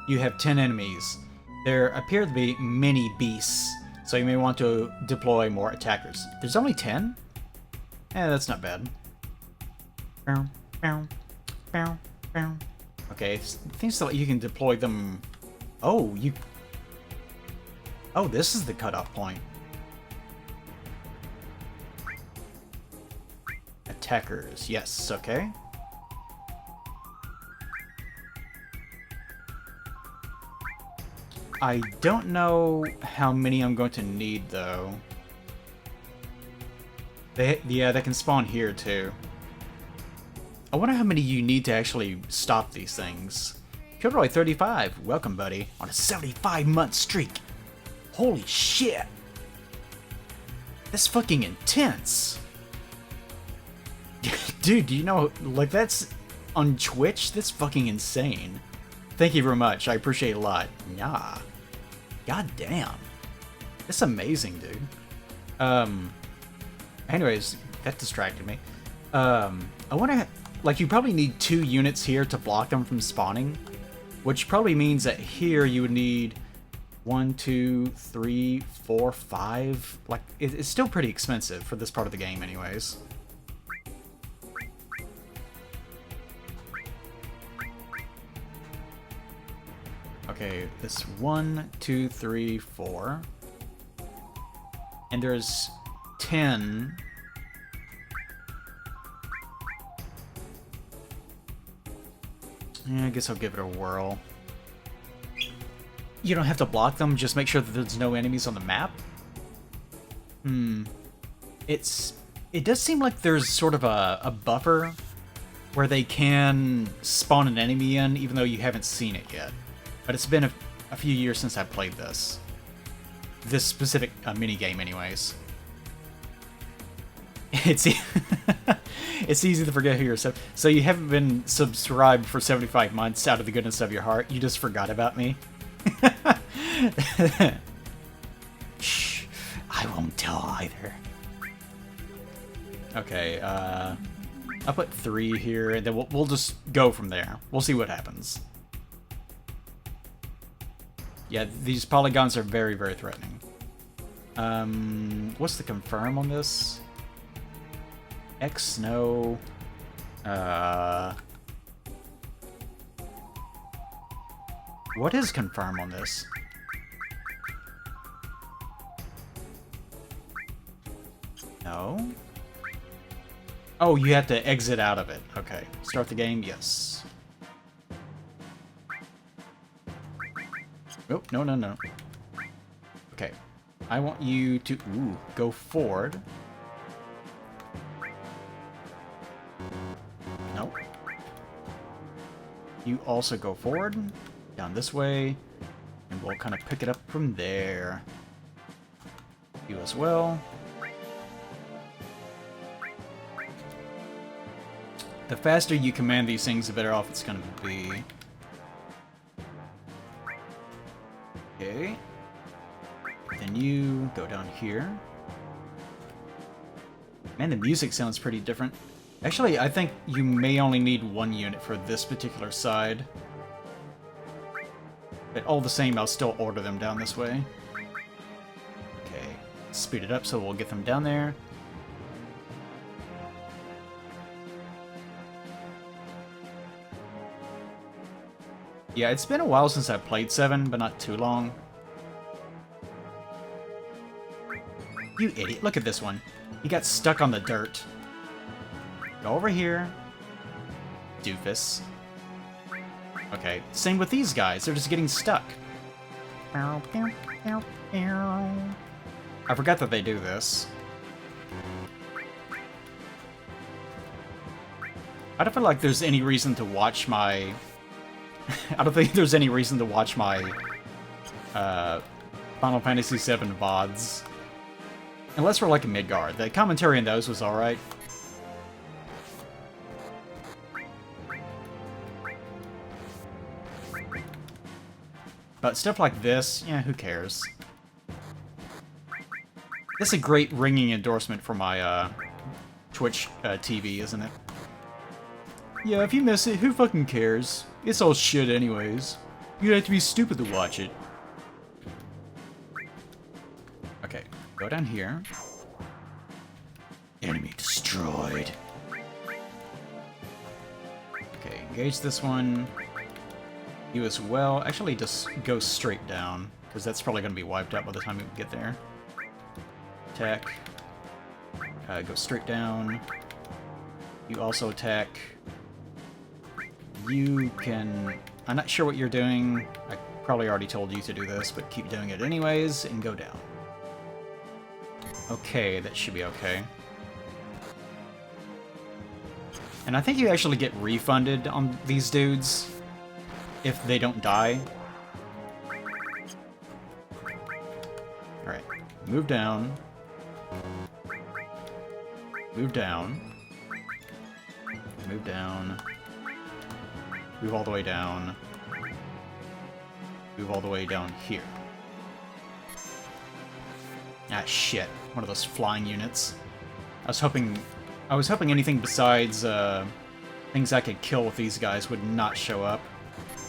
You have 10 enemies. There appear to be many beasts, so you may want to deploy more attackers. There's only 10? That's not bad. Okay, things that you can deploy them... Oh, you... Oh, this is the cutoff point. Attackers, yes, okay. I don't know how many I'm going to need, though. Yeah, they can spawn here, too. I wonder how many you need to actually stop these things. Kilroy 35, welcome, buddy, on a 75-month streak. Holy shit! That's fucking intense! Dude, you know, like, that's... On Twitch, that's fucking insane. Thank you very much, I appreciate it a lot. Yeah. God damn. That's amazing, dude. Anyways, that distracted me. I wonder... Like, you probably need 2 units here to block them from spawning. Which probably means that here you would need 1, 2, 3, 4, 5. Like, it's still pretty expensive for this part of the game anyways. Okay, this 1, 2, 3, 4. And there's 10... Yeah, I guess I'll give it a whirl. You don't have to block them, just make sure that there's no enemies on the map? It does seem like there's sort of a buffer where they can spawn an enemy in, even though you haven't seen it yet. But it's been a few years since I played this. This specific minigame, anyways. It's easy to forget who you're. So you haven't been subscribed for 75 months out of the goodness of your heart. You just forgot about me. Shh, I won't tell either. Okay, I'll put 3 here, and then we'll just go from there. We'll see what happens. Yeah, these polygons are very, very threatening. What's the confirm on this? X, no. What is confirm on this? No? Oh, you have to exit out of it. Okay. Start the game? Yes. Oh, no, no, no. Okay. I want you to, go forward. You also go forward, down this way, and we'll kind of pick it up from there. You as well. The faster you command these things, the better off it's going to be. Okay. Then you go down here. Man, the music sounds pretty different. Actually, I think you may only need one unit for this particular side. But all the same, I'll still order them down this way. Okay, speed it up so we'll get them down there. Yeah, it's been a while since I played 7, but not too long. You idiot, look at this one. He got stuck on the dirt. Go over here. Doofus. Okay, same with these guys, they're just getting stuck. I forgot that they do this. I don't feel like there's any reason to watch my... I don't think there's any reason to watch my Final Fantasy VII VODs. Unless we're like a Midgard. The commentary in those was alright. But stuff like this, yeah, who cares? This is a great ringing endorsement for my Twitch TV, isn't it? Yeah, if you miss it, who fucking cares? It's all shit anyways. You'd have to be stupid to watch it. Okay, go down here. Enemy destroyed. Okay, engage this one. You as well. Actually, just go straight down, because that's probably going to be wiped out by the time we get there. Attack. Go straight down. You also attack. You can... I'm not sure what you're doing. I probably already told you to do this, but keep doing it anyways, and go down. Okay, that should be okay. And I think you actually get refunded on these dudes if they don't die. Alright, move down. Move down. Move down. Move all the way down. Move all the way down here. Ah, shit. One of those flying units. I was hoping anything besides things I could kill with these guys would not show up.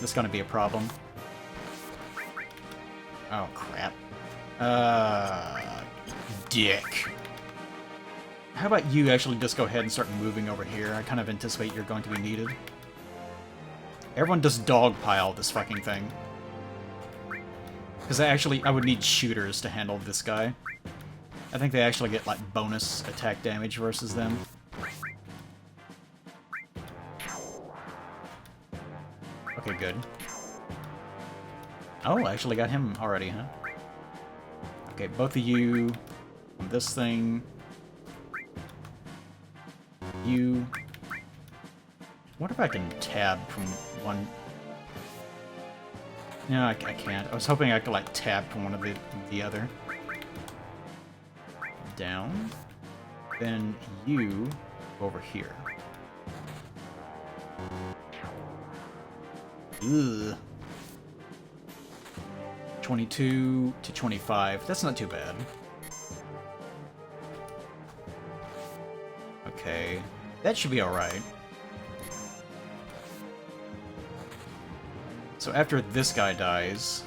That's gonna be a problem. Oh, crap. Dick. How about you actually just go ahead and start moving over here? I kind of anticipate you're going to be needed. Everyone just dogpile this fucking thing. Because I would need shooters to handle this guy. I think they actually get, like, bonus attack damage versus them. Okay, good. Oh, I actually got him already, huh? Okay, both of you... This thing... You... What if I can tab from one... No, I can't. I was hoping I could, like, tab from one of the other. Down. Then you go over here. Ugh. 22 to 25. That's not too bad. Okay. That should be alright. So after this guy dies...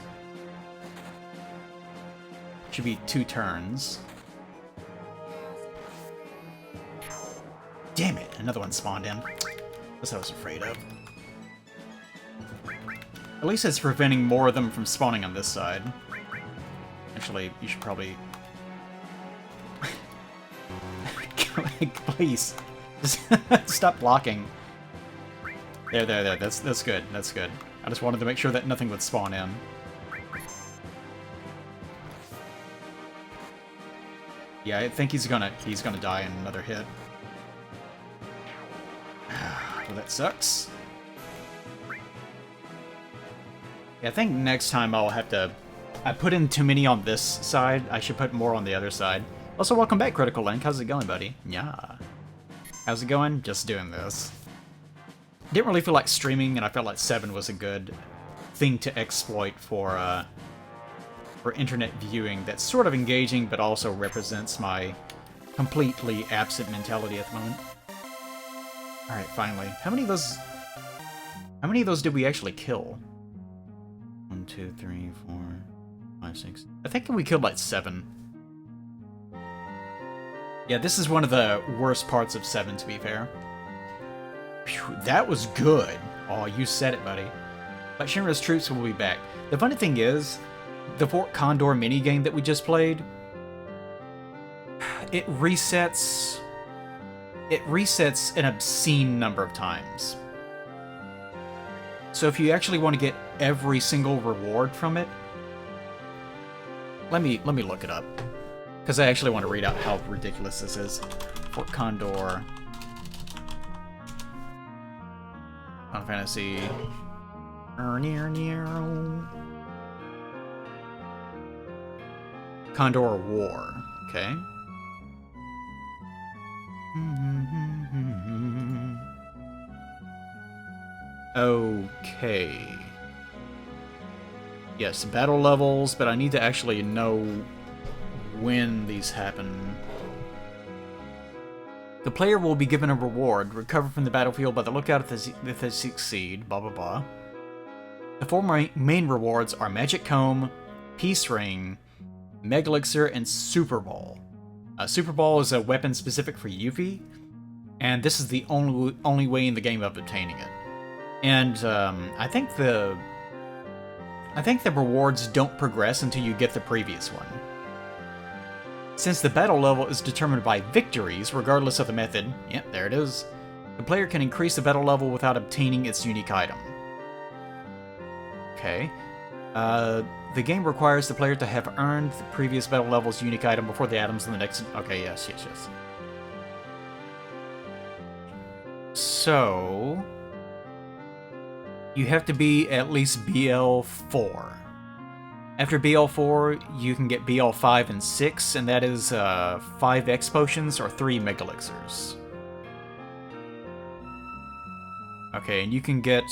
Should be 2 turns. Damn it! Another one spawned in. That's what I was afraid of. At least it's preventing more of them from spawning on this side. Actually, you should probably... Please. Just stop blocking. There. That's good. That's good. I just wanted to make sure that nothing would spawn in. Yeah, I think he's gonna die in another hit. Well, that sucks. Yeah, I think next time I'll have to... I put in too many on this side. I should put more on the other side. Also, welcome back, Critical Link. How's it going, buddy? Yeah. How's it going? Just doing this. Didn't really feel like streaming, and I felt like 7 was a good thing to exploit for internet viewing that's sort of engaging, but also represents my completely absent mentality at the moment. Alright, finally. How many of those did we actually kill? 1, 2, 3, 4, 5, 6. I think we killed like 7. Yeah, this is one of the worst parts of 7, to be fair. Phew, that was good. Oh, you said it, buddy. But Shinra's troops will be back. The funny thing is, the Fort Condor minigame that we just played, it resets an obscene number of times. So if you actually want to get every single reward from it, let me look it up, because I actually want to read out how ridiculous this is. Fort Condor, Final Fantasy. Condor War. Okay. Okay. Yes, battle levels, but I need to actually know when these happen. The player will be given a reward, recover from the battlefield by the lookout if they succeed, blah blah blah. The 4 main rewards are Magic Comb, Peace Ring, Mega Elixir, and Super Ball. Super Ball is a weapon specific for Yuffie, and this is the only way in the game of obtaining it. And I think the rewards don't progress until you get the previous one. Since the battle level is determined by victories, regardless of the method, yep, there it is, the player can increase the battle level without obtaining its unique item. Okay. The game requires the player to have earned the previous battle level's unique item before the items in the next... Okay, yes. So... you have to be at least BL4. After BL4, you can get BL5 and 6, and that is 5 X potions or 3 Mega Elixirs. Okay, and you can get...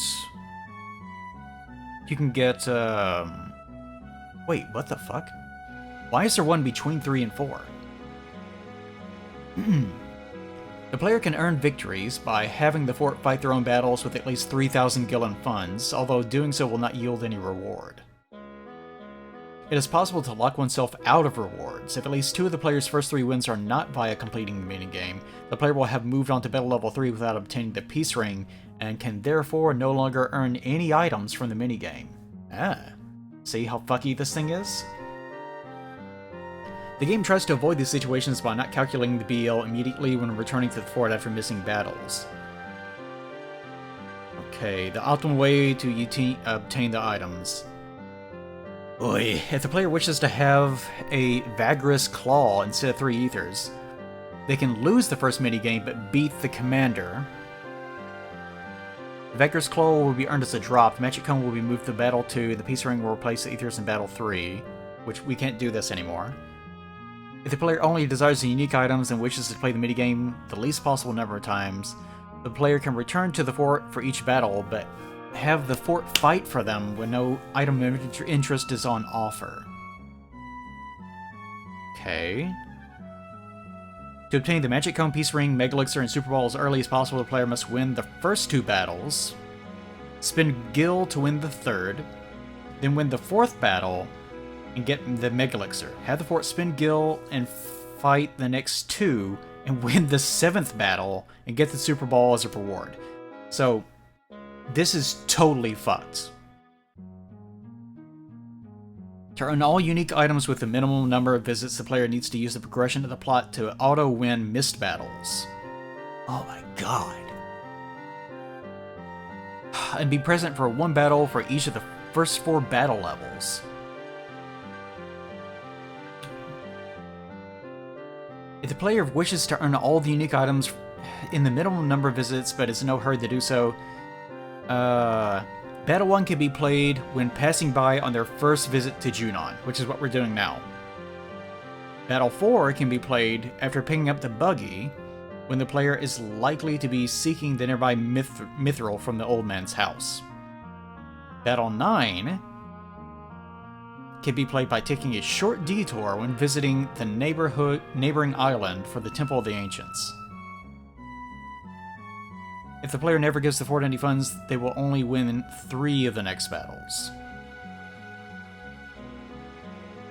wait, what the fuck? Why is there one between 3 and 4? The player can earn victories by having the fort fight their own battles with at least 3,000 gil in funds, although doing so will not yield any reward. It is possible to lock oneself out of rewards. If at least 2 of the player's first 3 wins are not via completing the minigame, the player will have moved on to battle level 3 without obtaining the Peace Ring, and can therefore no longer earn any items from the minigame. Ah. See how fucky this thing is? The game tries to avoid these situations by not calculating the BL immediately when returning to the fort after missing battles. Okay, the optimal way to obtain the items. Oy. If the player wishes to have a Vagrous Claw instead of 3 Ethers, they can lose the first minigame but beat the commander. The Vagrous Claw will be earned as a drop, the Magic Cone will be moved to Battle 2, the Peace Ring will replace the Ethers in Battle 3, which we can't do this anymore. If the player only desires the unique items and wishes to play the minigame the least possible number of times, the player can return to the fort for each battle, but have the fort fight for them when no item of interest is on offer. Okay. To obtain the Magic Cone, Peace Ring, Mega Elixir, and Super Ball as early as possible, the player must win the first 2 battles, spend Gil to win the 3rd, then win the 4th battle, and get the Mega Elixir. Have the fort spend Gil and fight the next 2, and win the 7th battle, and get the Super Ball as a reward. So, this is totally fucked. To earn all unique items with the minimum number of visits, the player needs to use the progression of the plot to auto-win missed battles. Oh my god. And be present for 1 battle for each of the first 4 battle levels. If the player wishes to earn all the unique items in the minimum number of visits, but is in no hurry to do so, Battle 1 can be played when passing by on their first visit to Junon, which is what we're doing now. Battle 4 can be played after picking up the buggy, when the player is likely to be seeking the nearby mithril from the old man's house. Battle 9 can be played by taking a short detour when visiting the neighboring island for the Temple of the Ancients. If the player never gives the fort any funds, they will only win 3 of the next battles.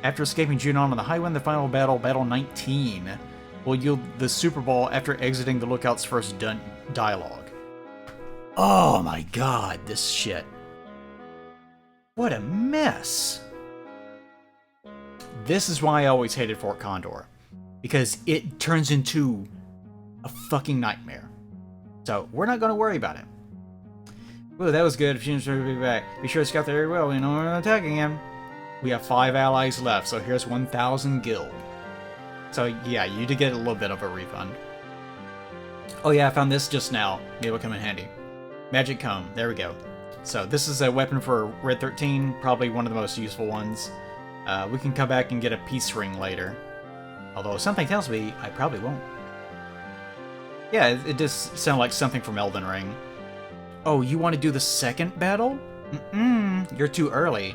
After escaping Junon on the Highwind, the final battle, Battle 19, will yield the Super Ball after exiting the Lookout's first dialogue. Oh my god, this shit. What a mess. This is why I always hated Fort Condor. Because it turns into a fucking nightmare. So, we're not going to worry about it. Ooh, that was good. If you be back, be sure to scout the area well. We know we're attacking him. We have 5 allies left, so here's 1,000 gil. So, yeah, you did get a little bit of a refund. Oh yeah, I found this just now. Maybe it'll come in handy. Magic Comb. There we go. So, this is a weapon for Red 13. Probably one of the most useful ones. We can come back and get a peace ring later. Although, something tells me I probably won't. Yeah, it just sounded like something from Elden Ring. Oh, you want to do the second battle? You're too early.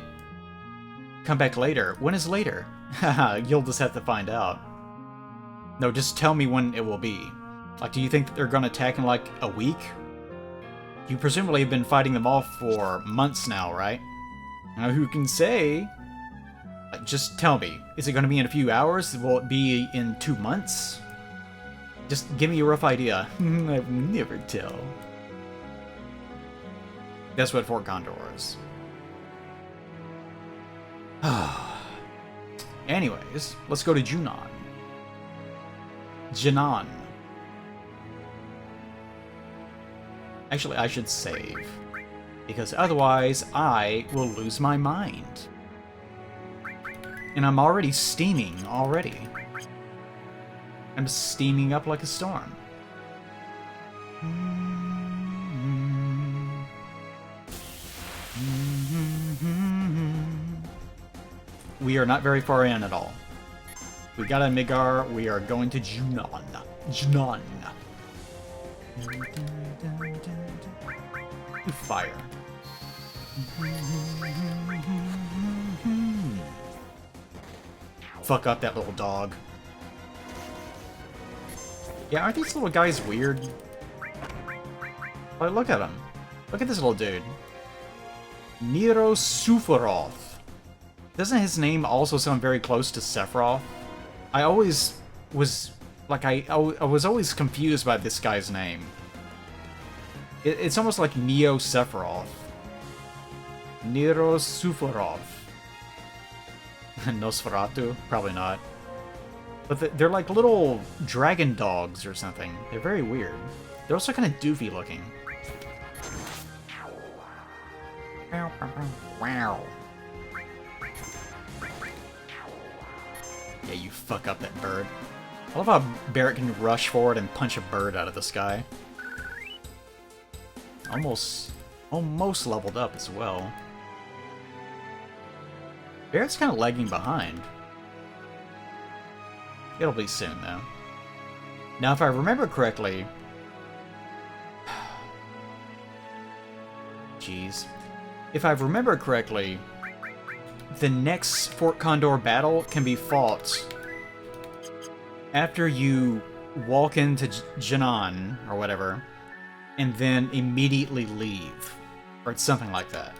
Come back later. When is later? Haha, you'll just have to find out. No, just tell me when it will be. Like, do you think that they're gonna attack in like a week? You presumably have been fighting them off for months now, right? Now, who can say? Just tell me. Is it gonna be in a few hours? Will it be in 2 months? Just give me a rough idea. I've never tell. That's what Fort Condor is. Anyways, let's go to Junon. Junon. Actually, I should save. Because otherwise, I will lose my mind. And I'm already steaming already. I'm steaming up like a storm. We are not very far in at all. We got a Midgar, we are going to Junon. Junon. Fire. Fuck up that little dog. Yeah, aren't these little guys weird? Like, look at him. Look at this little dude. Nero Suforov. Doesn't his name also sound very close to Sephiroth? I always was... like, I was always confused by this guy's name. It's almost like Neo Sephiroth. Nero Suforov. Nosferatu? Probably not. But they're like little dragon dogs or something. They're very weird. They're also kind of doofy looking. Wow. Yeah, you fuck up that bird. I love how Barrett can rush forward and punch a bird out of the sky. Almost leveled up as well. Barrett's kind of lagging behind. It'll be soon, though. Now, if I remember correctly... Jeez. If I remember correctly, the next Fort Condor battle can be fought after you walk into Junon, or whatever, and then immediately leave. Or it's something like that.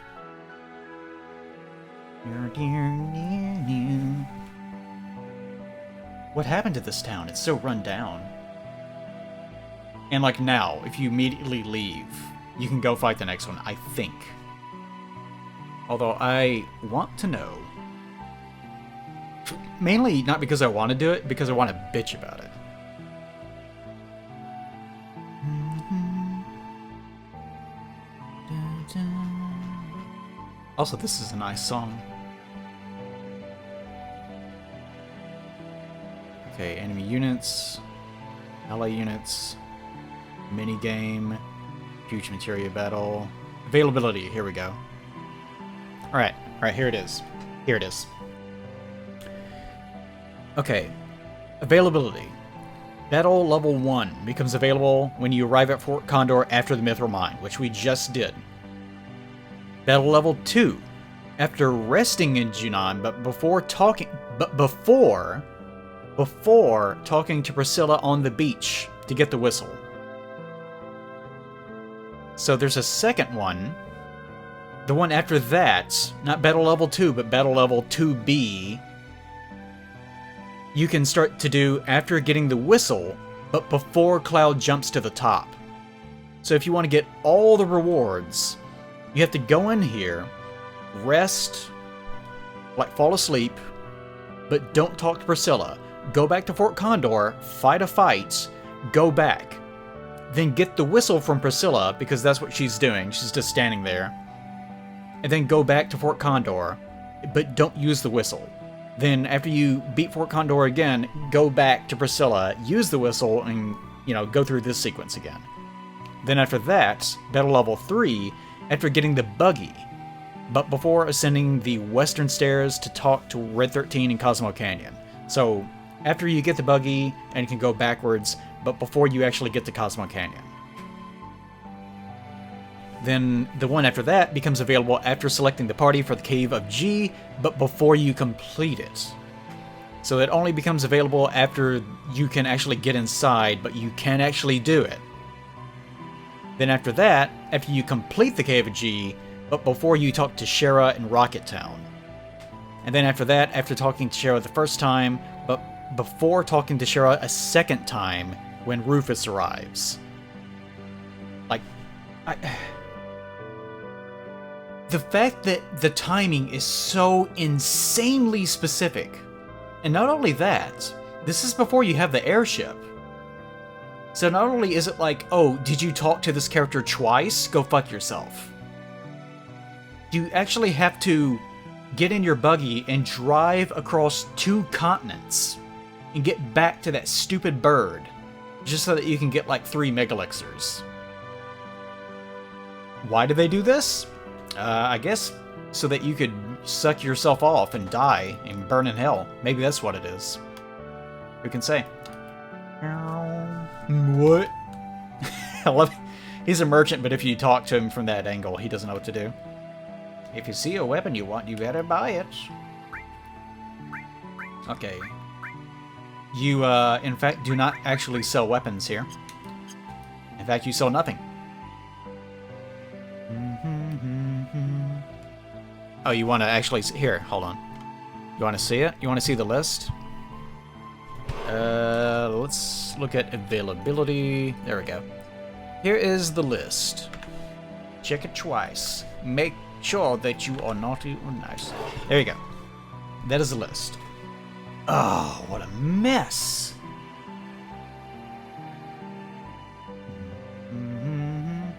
What happened to this town? It's so run down. And like now, if you immediately leave, you can go fight the next one, I think. Although I want to know. Mainly not because I want to do it, because I want to bitch about it. Also, this is a nice song. Okay, enemy units, ally units, minigame, huge materia battle. Availability, here we go. Alright, here it is. Here it is. Okay. Availability. Battle level 1 becomes available when you arrive at Fort Condor after the Mithril Mine, which we just did. Battle level 2. After resting in Junon, but before talking to Priscilla on the beach to get the whistle. So there's a second one. The one after that, not battle level 2, but battle level 2B, you can start to do after getting the whistle, but before Cloud jumps to the top. So if you want to get all the rewards, you have to go in here, rest, like fall asleep, but don't talk to Priscilla. Go back to Fort Condor, fight a fight, go back. Then get the whistle from Priscilla, because that's what she's doing. She's just standing there. And then go back to Fort Condor, but don't use the whistle. Then after you beat Fort Condor again, go back to Priscilla, use the whistle, and, you know, go through this sequence again. Then after that, battle level 3, after getting the buggy, but before ascending the western stairs to talk to Red 13 in Cosmo Canyon. So after you get the buggy, and you can go backwards, but before you actually get to Cosmo Canyon. Then the one after that becomes available after selecting the party for the Cave of G, but before you complete it. So it only becomes available after you can actually get inside, but you can actually do it. Then after that, after you complete the Cave of G, but before you talk to Shara in Rocket Town. And then after that, after talking to Shara the first time, but before talking to Shara a second time when Rufus arrives. Like, the fact that the timing is so insanely specific. And not only that, this is before you have the airship. So not only is it like, oh, did you talk to this character twice? Go fuck yourself. You actually have to get in your buggy and drive across 2 continents and get back to that stupid bird just so that you can get like 3 megalixirs. Why do they do this? I guess so that you could suck yourself off and die and burn in hell. Maybe that's what it is. Who can say? What? I love it. He's a merchant, but if you talk to him from that angle, he doesn't know what to do. If you see a weapon you want, you better buy it. Okay. You, in fact, do not actually sell weapons here. In fact, you sell nothing. Oh, you want to actually... Here, hold on. You want to see it? You want to see the list? Let's look at availability. There we go. Here is the list. Check it twice. Make sure that you are naughty or nice. There you go. That is the list. Oh, what a mess.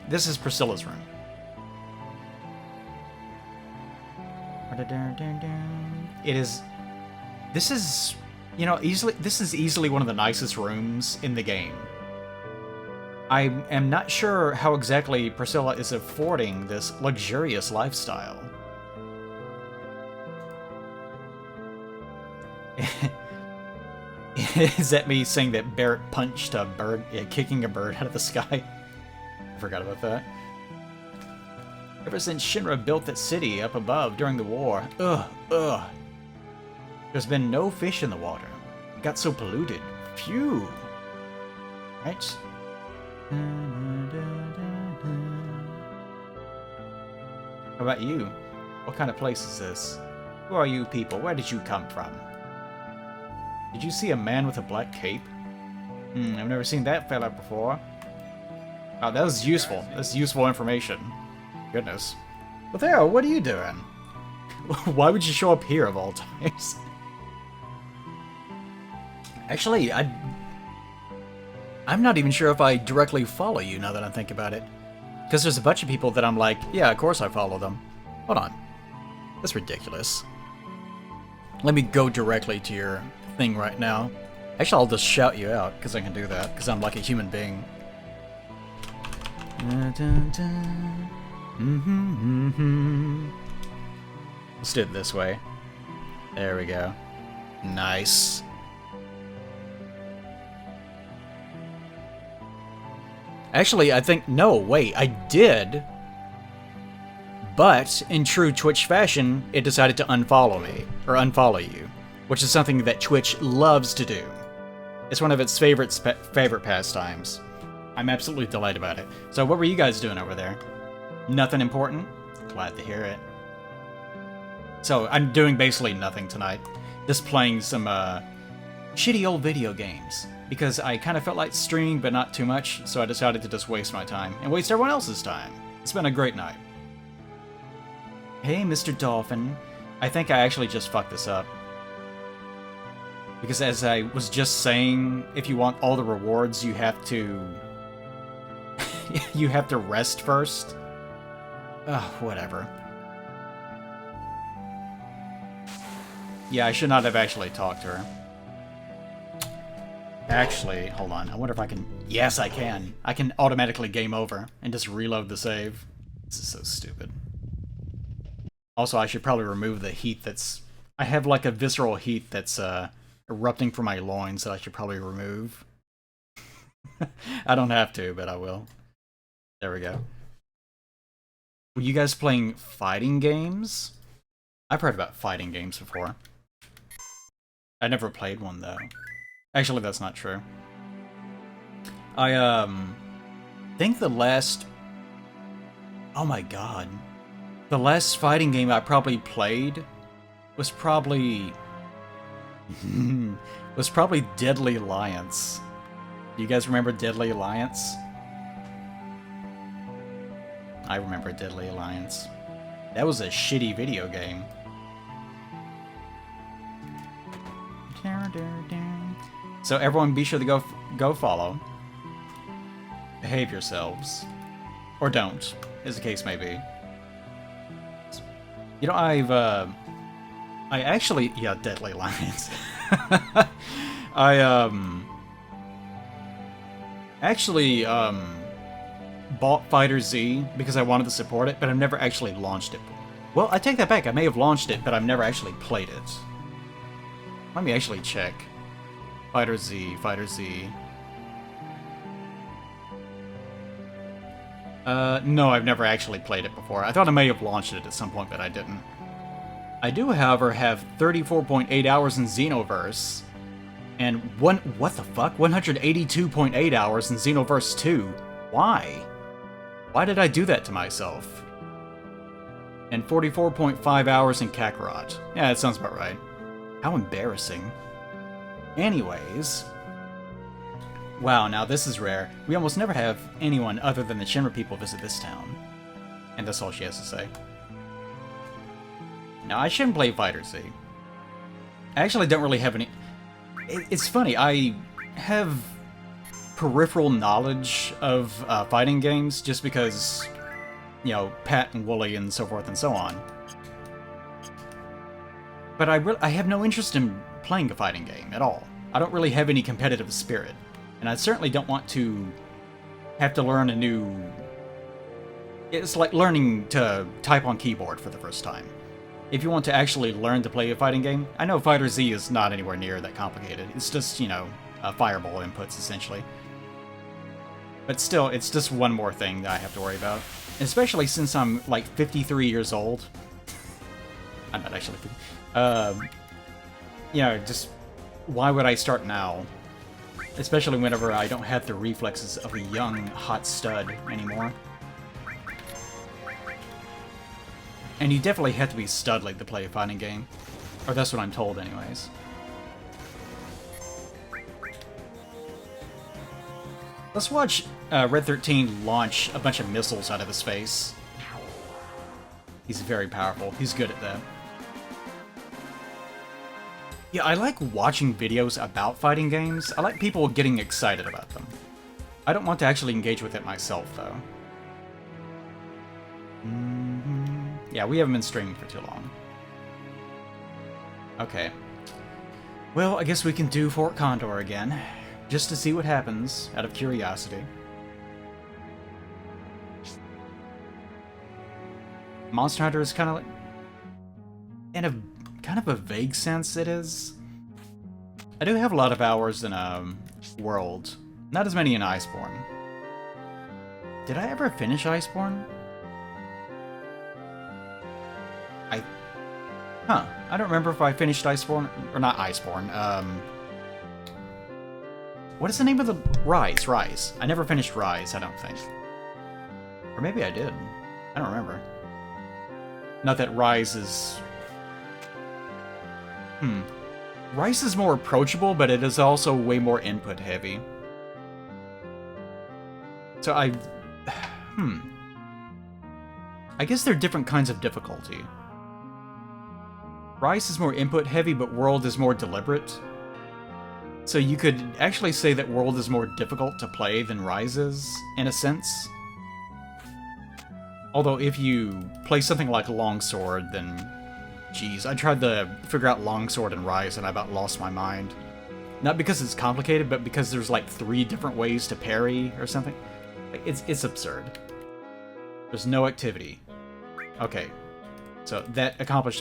This is Priscilla's room. It is... This is... You know, this is easily one of the nicest rooms in the game. I am not sure how exactly Priscilla is affording this luxurious lifestyle. Is that me saying that Barrett punched a bird, kicking a bird out of the sky? I forgot about that. Ever since Shinra built that city up above during the war, there's been no fish in the water. It got so polluted. Phew. Right? How about you? What kind of place is this? Who are you people? Where did you come from? Did you see a man with a black cape? I've never seen that fella before. Oh, that was useful. That's useful information. Goodness. But Theo, what are you doing? Why would you show up here of all times? Actually, I'm not even sure if I directly follow you now that I think about it. Because there's a bunch of people that I'm like, yeah, of course I follow them. Hold on. That's ridiculous. Let me go directly to your thing right now. Actually, I'll just shout you out, because I can do that, because I'm like a human being. Let's do it this way. There we go. Nice. Actually, I think... No, wait, I did. But, in true Twitch fashion, it decided to unfollow me. Or unfollow you. Which is something that Twitch loves to do. It's one of its favorite pastimes. I'm absolutely delighted about it. So what were you guys doing over there? Nothing important? Glad to hear it. So, I'm doing basically nothing tonight. Just playing some, shitty old video games. Because I kind of felt like streaming, but not too much, so I decided to just waste my time. And waste everyone else's time. It's been a great night. Hey, Mr. Dolphin. I think I actually just fucked this up. Because as I was just saying, if you want all the rewards, you have to... you have to rest first. Ugh, whatever. Yeah, I should not have actually talked to her. Actually, hold on. I wonder if I can... Yes, I can. I can automatically game over and just reload the save. This is so stupid. Also, I should probably remove the heat that's... I have like a visceral heat that's erupting from my loins that I should probably remove. I don't have to, but I will. There we go. Were you guys playing fighting games? I've heard about fighting games before. I never played one, though. Actually, that's not true. I, think the last... Oh my god. The last fighting game I probably played was probably... was probably Deadly Alliance. Do you guys remember Deadly Alliance? I remember Deadly Alliance. That was a shitty video game. So everyone be sure to go follow. Behave yourselves. Or don't, as the case may be. You know, I actually... Yeah, Deadly Alliance. I, actually, bought Fighter Z because I wanted to support it, but I've never actually launched it. Well, I take that back. I may have launched it, but I've never actually played it. Let me actually check. Fighter Z, Fighter Z. No, I've never actually played it before. I thought I may have launched it at some point, but I didn't. I do, however, have 34.8 hours in Xenoverse, and what the fuck? 182.8 hours in Xenoverse 2. Why? Why did I do that to myself? And 44.5 hours in Kakarot. Yeah, that sounds about right. How embarrassing. Anyways... Wow, now this is rare. We almost never have anyone other than the Shinra people visit this town. And that's all she has to say. Now, I shouldn't play Fighter Z. I actually don't really have any... It's funny, I have peripheral knowledge of fighting games just because, you know, Pat and Wooly and so forth and so on. But I have no interest in playing a fighting game at all. I don't really have any competitive spirit. And I certainly don't want to have to learn a new... It's like learning to type on keyboard for the first time. If you want to actually learn to play a fighting game, I know Fighter Z is not anywhere near that complicated. It's just, you know, fireball inputs, essentially. But still, it's just one more thing that I have to worry about. Especially since I'm, like, 53 years old. I'm not actually 50. You know, just... Why would I start now? Especially whenever I don't have the reflexes of a young, hot stud anymore. And you definitely have to be studly to play a fighting game. Or that's what I'm told anyways. Let's watch Red 13 launch a bunch of missiles out of his face. He's very powerful. He's good at that. Yeah, I like watching videos about fighting games. I like people getting excited about them. I don't want to actually engage with it myself, though. Yeah, we haven't been streaming for too long. Okay. Well, I guess we can do Fort Condor again, just to see what happens, out of curiosity. Monster Hunter is kind of like... in a kind of a vague sense, it is. I do have a lot of hours in World. Not as many in Iceborne. Did I ever finish Iceborne? I don't remember if I finished Iceborne, or not Iceborne, what is the name of the... Rise. I never finished Rise, I don't think. Or maybe I did. I don't remember. Not that Rise is... Rise is more approachable, but it is also way more input heavy. So I guess they're different kinds of difficulty. Rise is more input heavy, but World is more deliberate. So you could actually say that World is more difficult to play than Rise is, in a sense. Although if you play something like Longsword, then... Geez, I tried to figure out Longsword and Rise and I about lost my mind. Not because it's complicated, but because there's like 3 different ways to parry or something. It's absurd. There's no activity. Okay. So that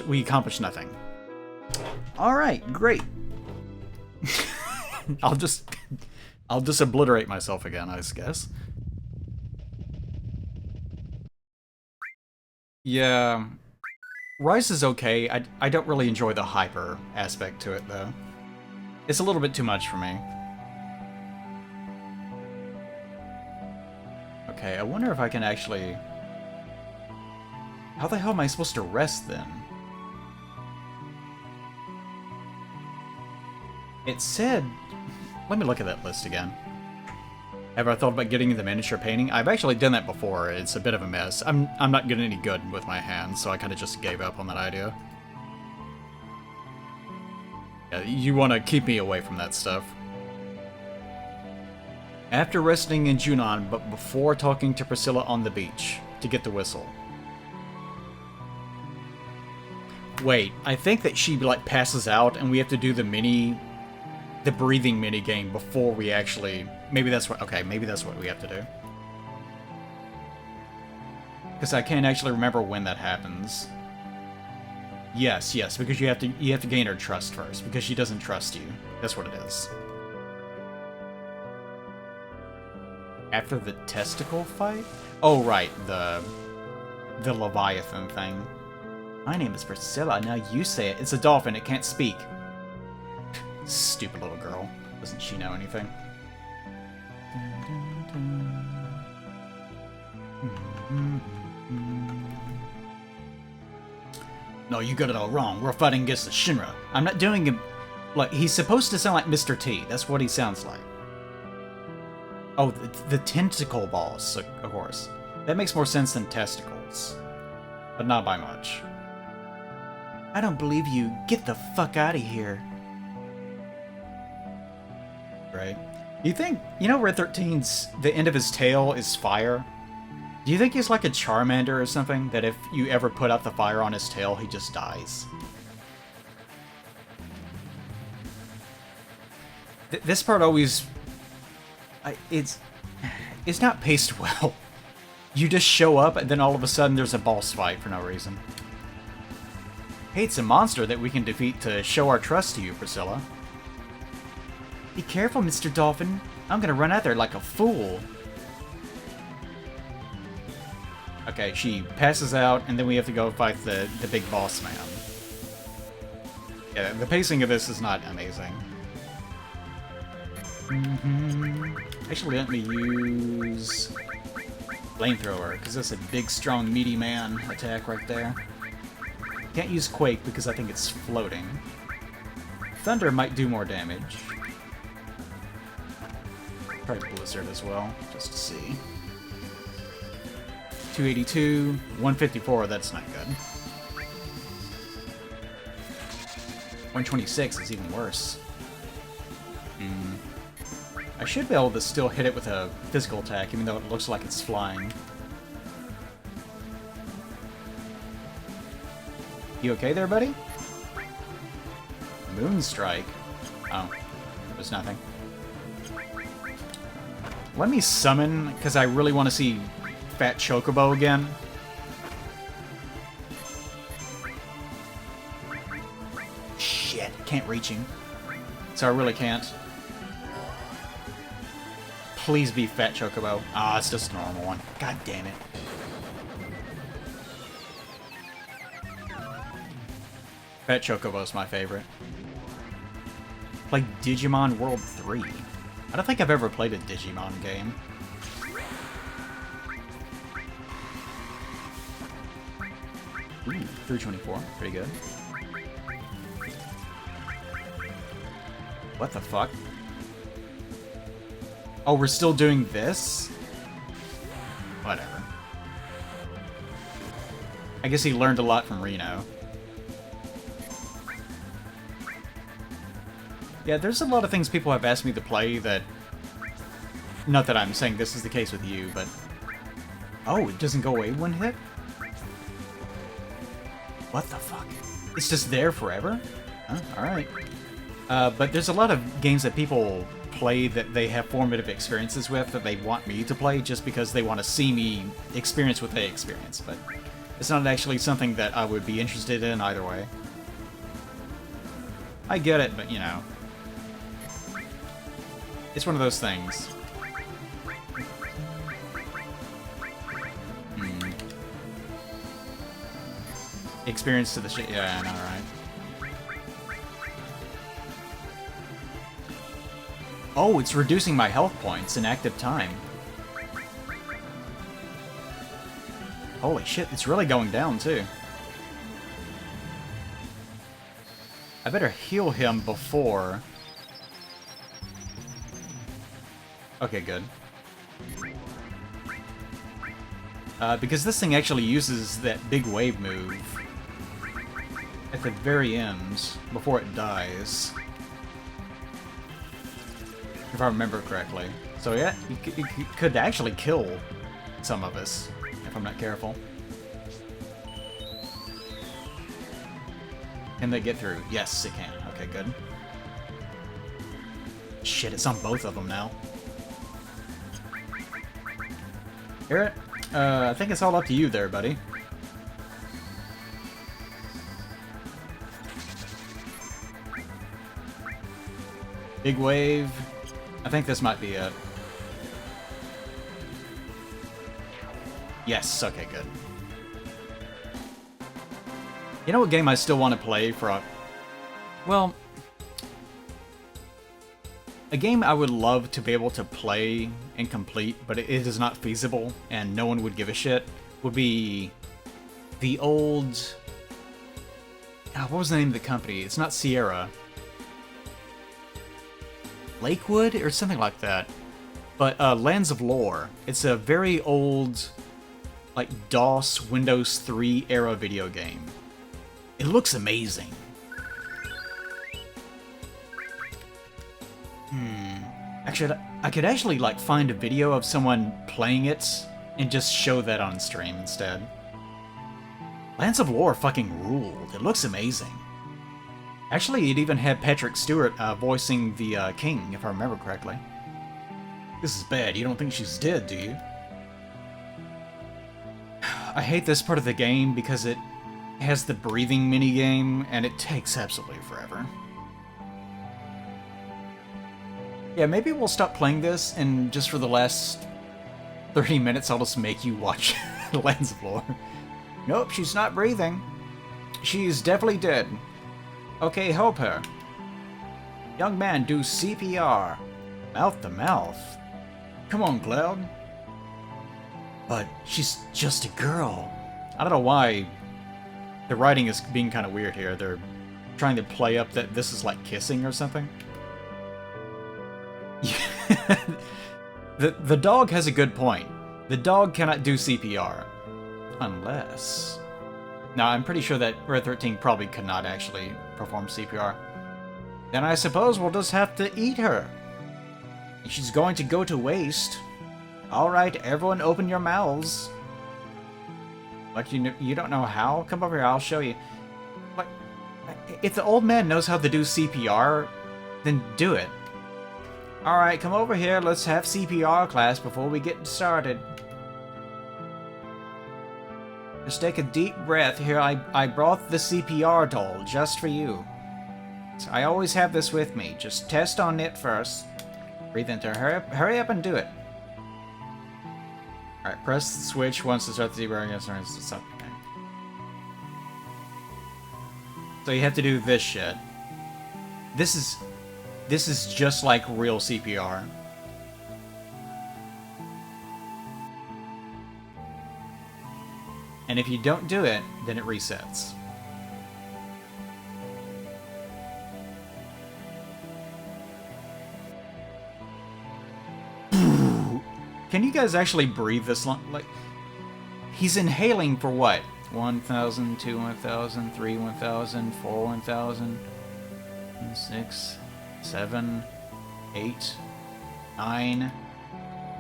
we accomplished nothing. Alright, great. I'll just obliterate myself again, I guess. Yeah. Rise is okay. I don't really enjoy the hyper aspect to it, though. It's a little bit too much for me. Okay, I wonder if I can actually... How the hell am I supposed to rest, then? It said... Let me look at that list again. Have I thought about getting into miniature painting? I've actually done that before. It's a bit of a mess. I'm not getting any good with my hands, so I kind of just gave up on that idea. Yeah, you want to keep me away from that stuff. After resting in Junon, but before talking to Priscilla on the beach, to get the whistle. Wait, I think that she, like, passes out, and we have to do the breathing mini game before we actually... Maybe that's what... Okay, maybe that's what we have to do. Because I can't actually remember when that happens. Yes, because you have to gain her trust first, because she doesn't trust you. That's what it is. After the testicle fight? Oh, right, the Leviathan thing. My name is Priscilla, now you say it. It's a dolphin, it can't speak. Stupid little girl. Doesn't she know anything? No, you got it all wrong. We're fighting against the Shinra. I'm not doing him... Like, he's supposed to sound like Mr. T. That's what he sounds like. Oh, the tentacle boss, of course. That makes more sense than testicles. But not by much. I don't believe you. Get the fuck out of here. Right? You think... You know Red 13's... The end of his tail is fire? Do you think he's like a Charmander or something? That if you ever put out the fire on his tail, he just dies? This part always... It's not paced well. You just show up, and then all of a sudden there's a boss fight for no reason. Hey, it's a monster that we can defeat to show our trust to you, Priscilla. Be careful, Mr. Dolphin. I'm gonna run out there like a fool. Okay, she passes out, and then we have to go fight the big boss man. Yeah, the pacing of this is not amazing. Actually, let me use Flamethrower, because that's a big, strong, meaty man attack right there. Can't use Quake because I think it's floating. Thunder might do more damage. Try Blizzard as well, just to see. 282, 154, that's not good. 126 is even worse. I should be able to still hit it with a physical attack, even though it looks like it's flying. You okay there, buddy? Moonstrike? Oh, there's nothing. Let me summon, because I really want to see Fat Chocobo again. can't reach him. So I really can't. Please be Fat Chocobo. Ah, it's just a normal one. God damn it. Fat Chocobo's my favorite. Play Digimon World 3. I don't think I've ever played a Digimon game. Ooh, 324. Pretty good. What the fuck? Oh, we're still doing this? Whatever. I guess he learned a lot from Reno. Yeah, there's a lot of things people have asked me to play that... Not that I'm saying this is the case with you, but... Oh, it doesn't go away one hit? What the fuck? It's just there forever? Huh, alright. But there's a lot of games that people play that they have formative experiences with that they want me to play just because they want to see me experience what they experience, but it's not actually something that I would be interested in either way. I get it, but you know... It's one of those things. Experience to the shit. Yeah, I know, right? Oh, it's reducing my health points in active time. Holy shit, it's really going down, too. I better heal him before... Okay, good. Because this thing actually uses that big wave move at the very end, before it dies. If I remember correctly. So yeah, it could actually kill some of us, if I'm not careful. Can they get through? Yes, it can. Okay, good. Shit, it's on both of them now. Garrett, I think it's all up to you there, buddy. Big wave. I think this might be it. Yes, okay, good. You know what game I still want to play for a... Well... A game I would love to be able to play and complete, but it is not feasible, and no one would give a shit, would be the old... what was the name of the company? It's not Sierra. Lakewood? Or something like that. But Lands of Lore. It's a very old, like, DOS, Windows 3 era video game. It looks amazing. Actually, I could actually, like, find a video of someone playing it and just show that on stream instead. Lands of Lore fucking ruled. It looks amazing. Actually, it even had Patrick Stewart voicing the king, if I remember correctly. This is bad. You don't think she's dead, do you? I hate this part of the game because it has the breathing minigame, and it takes absolutely forever. Yeah, maybe we'll stop playing this, and just for the last 30 minutes, I'll just make you watch Lands of Lore. Nope, she's not breathing. She's definitely dead. Okay, help her. Young man, do CPR. Mouth to mouth. Come on, Cloud. But she's just a girl. I don't know why the writing is being kind of weird here. They're trying to play up that this is like kissing or something. The dog has a good point. The dog cannot do CPR. Unless... Now, I'm pretty sure that Red 13 probably could not actually perform CPR. Then I suppose we'll just have to eat her. She's going to go to waste. Alright, everyone open your mouths. What, you don't know how? Come over here, I'll show you. Like, if the old man knows how to do CPR, then do it. Alright, come over here, let's have CPR class before we get started. Just take a deep breath. Here, I brought the CPR doll just for you. Perfect. I always have this with me. Just test on it first. Breathe into her. Hurry up and do it. Alright, press the switch once to start the deburring and starts to stop. Okay. So you have to do this shit. This is just like real CPR. And if you don't do it, then it resets. Can you guys actually breathe this long? Like, he's inhaling for what? 1,000, 2, 1,000, 3, 1,000, 4, 1,000, 6, 7, 8, 9.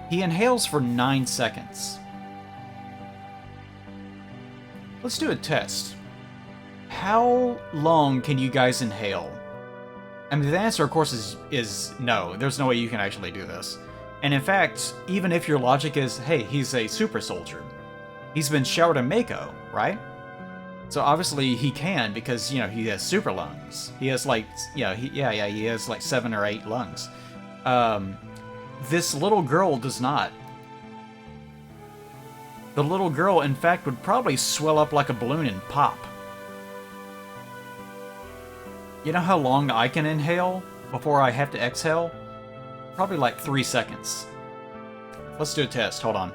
He inhales for 9 seconds. Let's do a test. How long can you guys inhale? I mean, the answer, of course, is no. There's no way you can actually do this. And in fact, even if your logic is, hey, he's a super soldier, he's been showered in Mako, right? So obviously he can, because, you know, he has super lungs. He has like, you know, he has like 7 or 8 lungs. This little girl does not. The little girl, in fact, would probably swell up like a balloon and pop. You know how long I can inhale before I have to exhale? Probably like 3 seconds. Let's do a test. Hold on.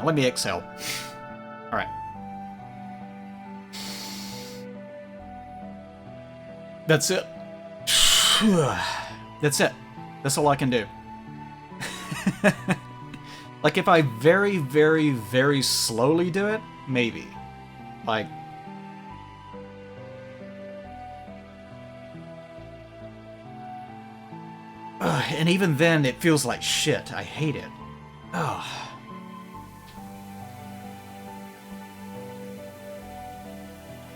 Let me exhale. Alright. That's it. That's it. That's all I can do. Like, if I very, very, very slowly do it, maybe. Like... and even then, it feels like shit. I hate it. Ugh.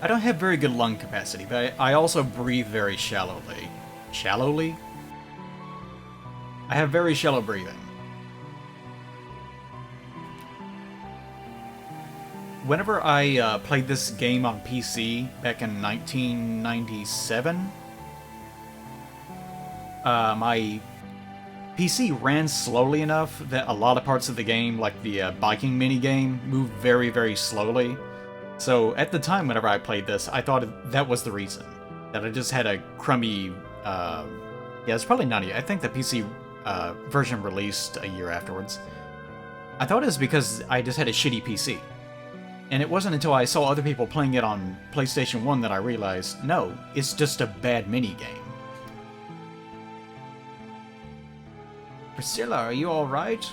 I don't have very good lung capacity, but I also breathe very shallowly. Shallowly? I have very shallow breathing. Whenever I played this game on PC back in 1997, my PC ran slowly enough that a lot of parts of the game, like the biking minigame, moved very, very slowly. So at the time, whenever I played this, I thought that was the reason. That I just had a crummy... yeah, it's probably not... I think the PC version released a year afterwards. I thought it was because I just had a shitty PC. And it wasn't until I saw other people playing it on PlayStation 1 that I realized, no, it's just a bad minigame. Priscilla, are you alright?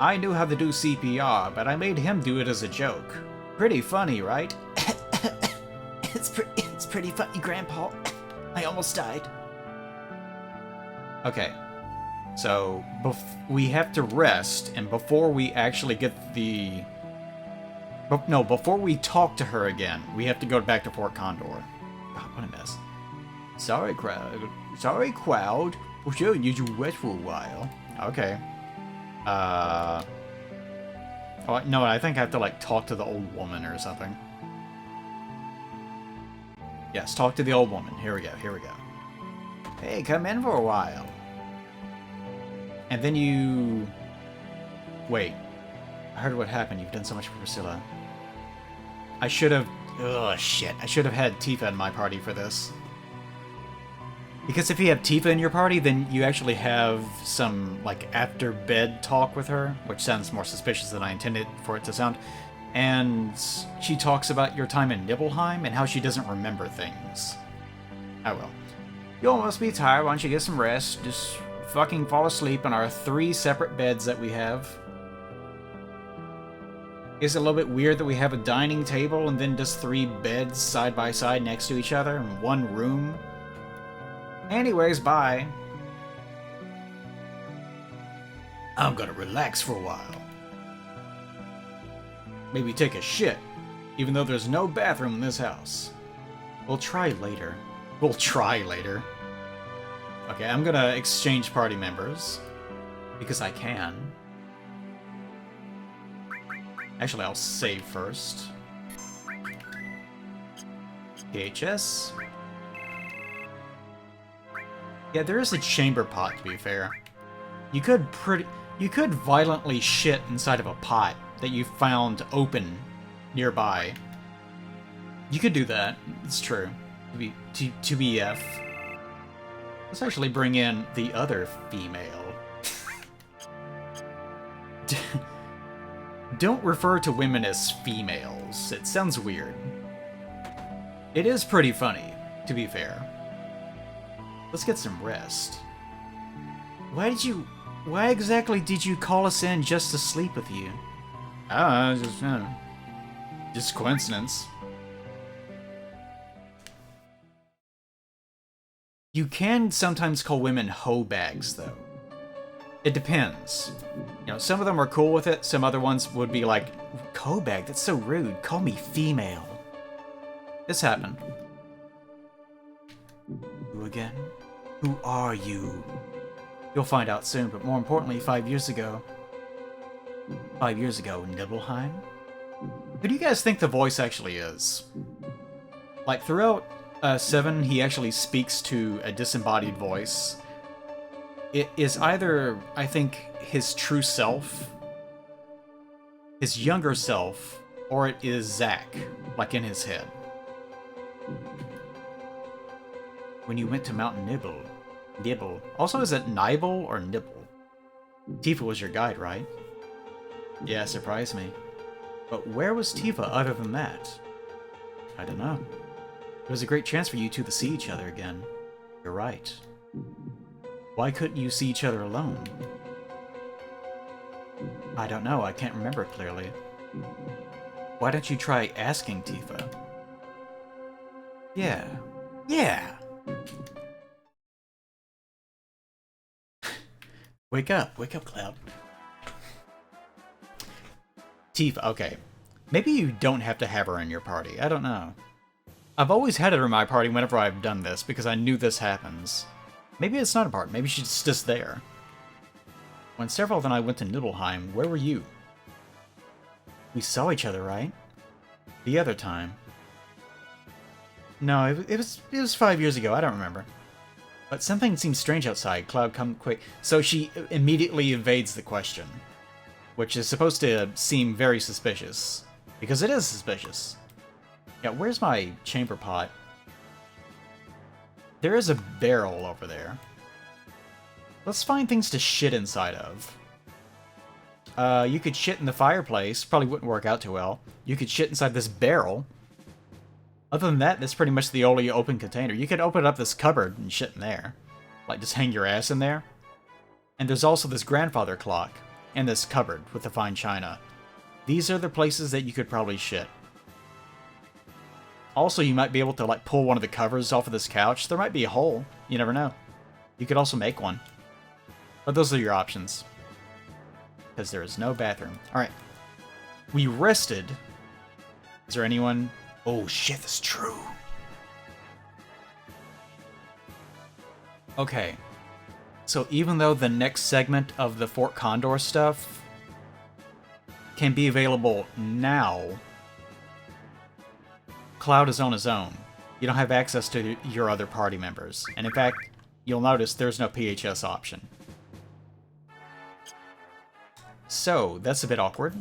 I knew how to do CPR, but I made him do it as a joke. Pretty funny, right? It's pretty funny, Grandpa. I almost died. Okay. So, we have to rest, and before we actually get the... No, before we talk to her again, we have to go back to Fort Condor. God, what a mess. Sorry, crowd. Sorry, crowd. For sure, you need to rest for a while. Okay. Oh, no, I think I have to, like, talk to the old woman or something. Yes, talk to the old woman. Here we go, here we go. Hey, come in for a while. And then you... Wait. I heard what happened. You've done so much for Priscilla. I should have... Ugh, shit. I should have had Tifa in my party for this. Because if you have Tifa in your party, then you actually have some, like, after-bed talk with her, which sounds more suspicious than I intended for it to sound. And she talks about your time in Nibelheim and how she doesn't remember things. Oh well. You all must be tired. Why don't you get some rest? Just fucking fall asleep on our 3 separate beds that we have. Is it a little bit weird that we have a dining table and then just 3 beds side by side next to each other in one room? Anyways, bye. I'm gonna relax for a while. Maybe take a shit, even though there's no bathroom in this house. We'll try later. We'll try later. Okay, I'm gonna exchange party members. Because I can. Actually, I'll save first. PHS. Yeah, there is a chamber pot, to be fair. You could violently shit inside of a pot that you found open nearby. You could do that. It's true. To be F. Let's actually bring in the other female. Don't refer to women as females. It sounds weird. It is pretty funny, to be fair. Let's get some rest. Why exactly did you call us in just to sleep with you? Just coincidence. You can sometimes call women hoe bags, though. It depends. You know, some of them are cool with it, some other ones would be like, hoe bag, that's so rude, call me female. This happened. Who again? Who are you? You'll find out soon, but more importantly, 5 years ago. 5 years ago, Nibelheim? Who do you guys think the voice actually is? Like, throughout VII, he actually speaks to a disembodied voice. It is either, I think, his true self, his younger self, or it is Zack, like in his head. When you went to Mount Nibel. Also, is it Nibel or Nibble? Tifa was your guide, right? Yeah, surprised me. But where was Tifa other than that? I don't know. It was a great chance for you two to see each other again. You're right. Why couldn't you see each other alone? I don't know, I can't remember clearly. Why don't you try asking Tifa? Yeah. Wake up, Cloud. Tifa, okay. Maybe you don't have to have her in your party, I don't know. I've always had her in my party whenever I've done this, because I knew this happens. Maybe it's not a part, maybe she's just there. When Sephiroth and I went to Nibelheim, where were you? We saw each other, right? The other time. No, it was 5 years ago, I don't remember. But something seems strange outside. Cloud, come quick. So she immediately evades the question, which is supposed to seem very suspicious. Because it is suspicious. Yeah, where's my chamber pot? There is a barrel over there. Let's find things to shit inside of. You could shit in the fireplace. Probably wouldn't work out too well. You could shit inside this barrel. Other than that, that's pretty much the only open container. You could open up this cupboard and shit in there. Like, just hang your ass in there. And there's also this grandfather clock. And this cupboard with the fine china. These are the places that you could probably shit. Also, you might be able to, like, pull one of the covers off of this couch. There might be a hole. You never know. You could also make one. But those are your options. Because there is no bathroom. Alright. We rested. Is there anyone... Oh shit, that's true. Okay. So even though the next segment of the Fort Condor stuff can be available now, Cloud is on his own. You don't have access to your other party members. And in fact, you'll notice there's no PHS option. So, that's a bit awkward.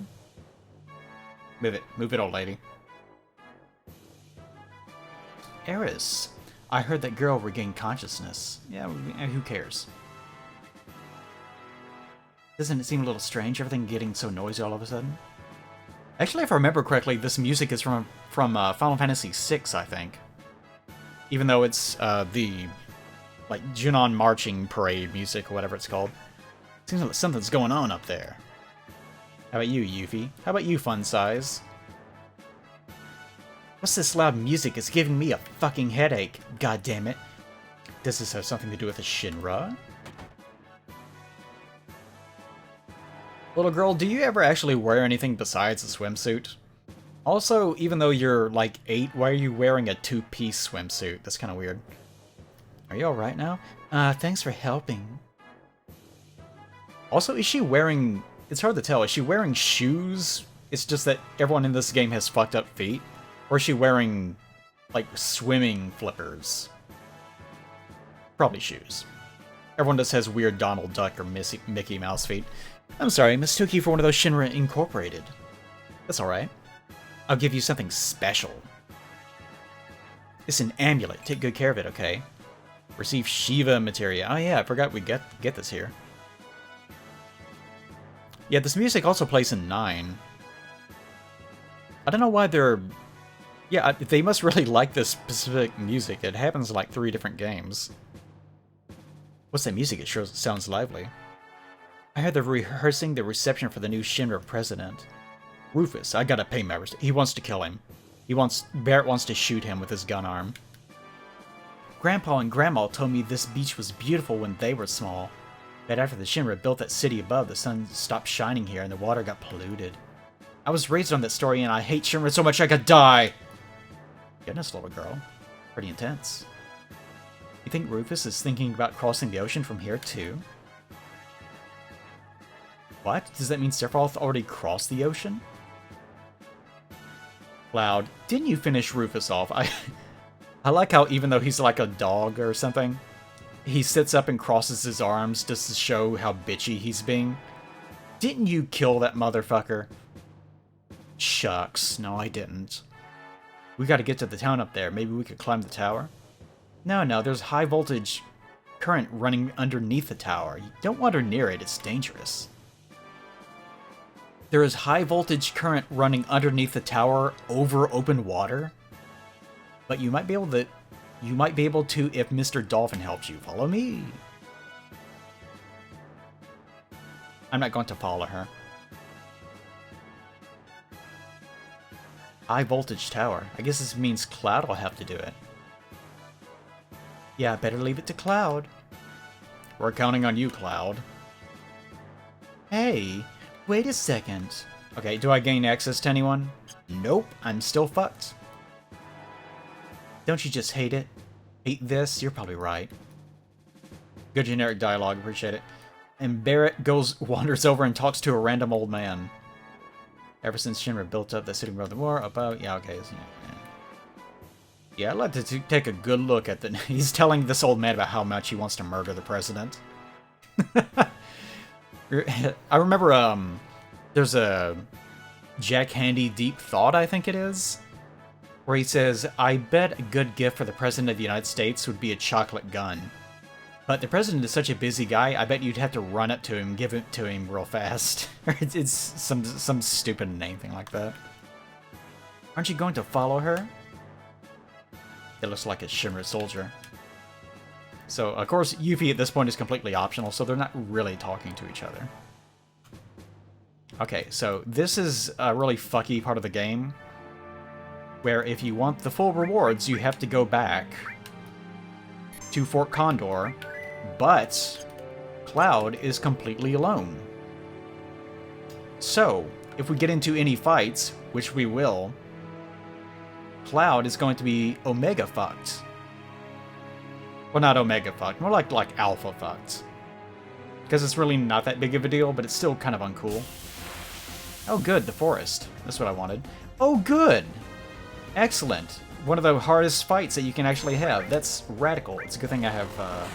Move it, old lady. Eris, I heard that girl regained consciousness. Yeah, who cares? Doesn't it seem a little strange, everything getting so noisy all of a sudden? Actually, if I remember correctly, this music is from Final Fantasy VI, I think. Even though it's the, like, Junon Marching Parade music, or whatever it's called. Seems like something's going on up there. How about you, Yuffie? How about you, Fun Size? What's this loud music? It's giving me a fucking headache. God damn it. Does this have something to do with a Shinra? Little girl, do you ever actually wear anything besides a swimsuit? Also, even though you're like 8, why are you wearing a 2-piece swimsuit? That's kind of weird. Are you alright now? Thanks for helping. Also, is she wearing... It's hard to tell. Is she wearing shoes? It's just that everyone in this game has fucked up feet? Or is she wearing, like swimming flippers. Probably shoes. Everyone just has weird Donald Duck or Mickey Mouse feet. I'm sorry, mistook you for one of those Shinra Incorporated. That's alright. I'll give you something special. It's an amulet. Take good care of it, okay? Receive Shiva materia. Oh yeah, I forgot we get this here. Yeah, this music also plays in 9. I don't know why they're... Yeah, they must really like this specific music. It happens in like 3 different games. What's that music? It sure sounds lively. I heard they're rehearsing the reception for the new Shinra president. Rufus, I gotta pay my respect. He wants to kill him. Barrett wants to shoot him with his gun arm. Grandpa and Grandma told me this beach was beautiful when they were small. But after the Shinra built that city above, the sun stopped shining here and the water got polluted. I was raised on that story and I hate Shinra so much I could die! Goodness, little girl. Pretty intense. You think Rufus is thinking about crossing the ocean from here too? What? Does that mean Sephiroth already crossed the ocean? Cloud, didn't you finish Rufus off? I like how even though he's like a dog or something, he sits up and crosses his arms just to show how bitchy he's being. Didn't you kill that motherfucker? Shucks, no I didn't. We gotta get to the town up there. Maybe we could climb the tower? No, there's high voltage current running underneath the tower. You don't wander near it, it's dangerous. There is high voltage current running underneath the tower over open water? But you might be able to if Mr. Dolphin helps you. Follow me. I'm not going to follow her. High voltage tower. I guess this means Cloud will have to do it. Yeah, I better leave it to Cloud. We're counting on you, Cloud. Hey, wait a second. Okay, do I gain access to anyone? Nope, I'm still fucked. Don't you just hate it? Hate this? You're probably right. Good generic dialogue, appreciate it. And Barrett wanders over and talks to a random old man. Ever since Shinra built up the city above the war, about... Yeah, okay. Yeah, I'd like to take a good look at the... He's telling this old man about how much he wants to murder the president. I remember, there's a Jack Handy Deep Thought, I think it is, where he says, I bet a good gift for the President of the United States would be a chocolate gun. But the President is such a busy guy, I bet you'd have to run up to him and give it to him real fast. It's some stupid name thing like that. Aren't you going to follow her? It looks like a Shinra soldier. So, of course, Yuffie at this point is completely optional, so they're not really talking to each other. Okay, so this is a really fucky part of the game, where if you want the full rewards, you have to go back to Fort Condor, but Cloud is completely alone. So, if we get into any fights, which we will, Cloud is going to be Omega fucked. Well, not Omega fucked, more like Alpha fucked. Because it's really not that big of a deal, but it's still kind of uncool. Oh good, the forest. That's what I wanted. Oh good! Excellent. One of the hardest fights that you can actually have. That's radical. It's a good thing I have,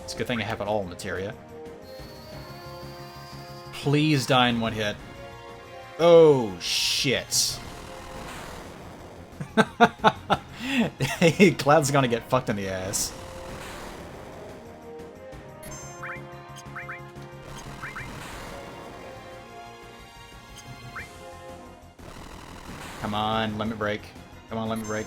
it's a good thing I have it all materia. Please die in one hit. Oh, shit. Cloud's gonna get fucked in the ass. Come on, limit break. Come on, limit break.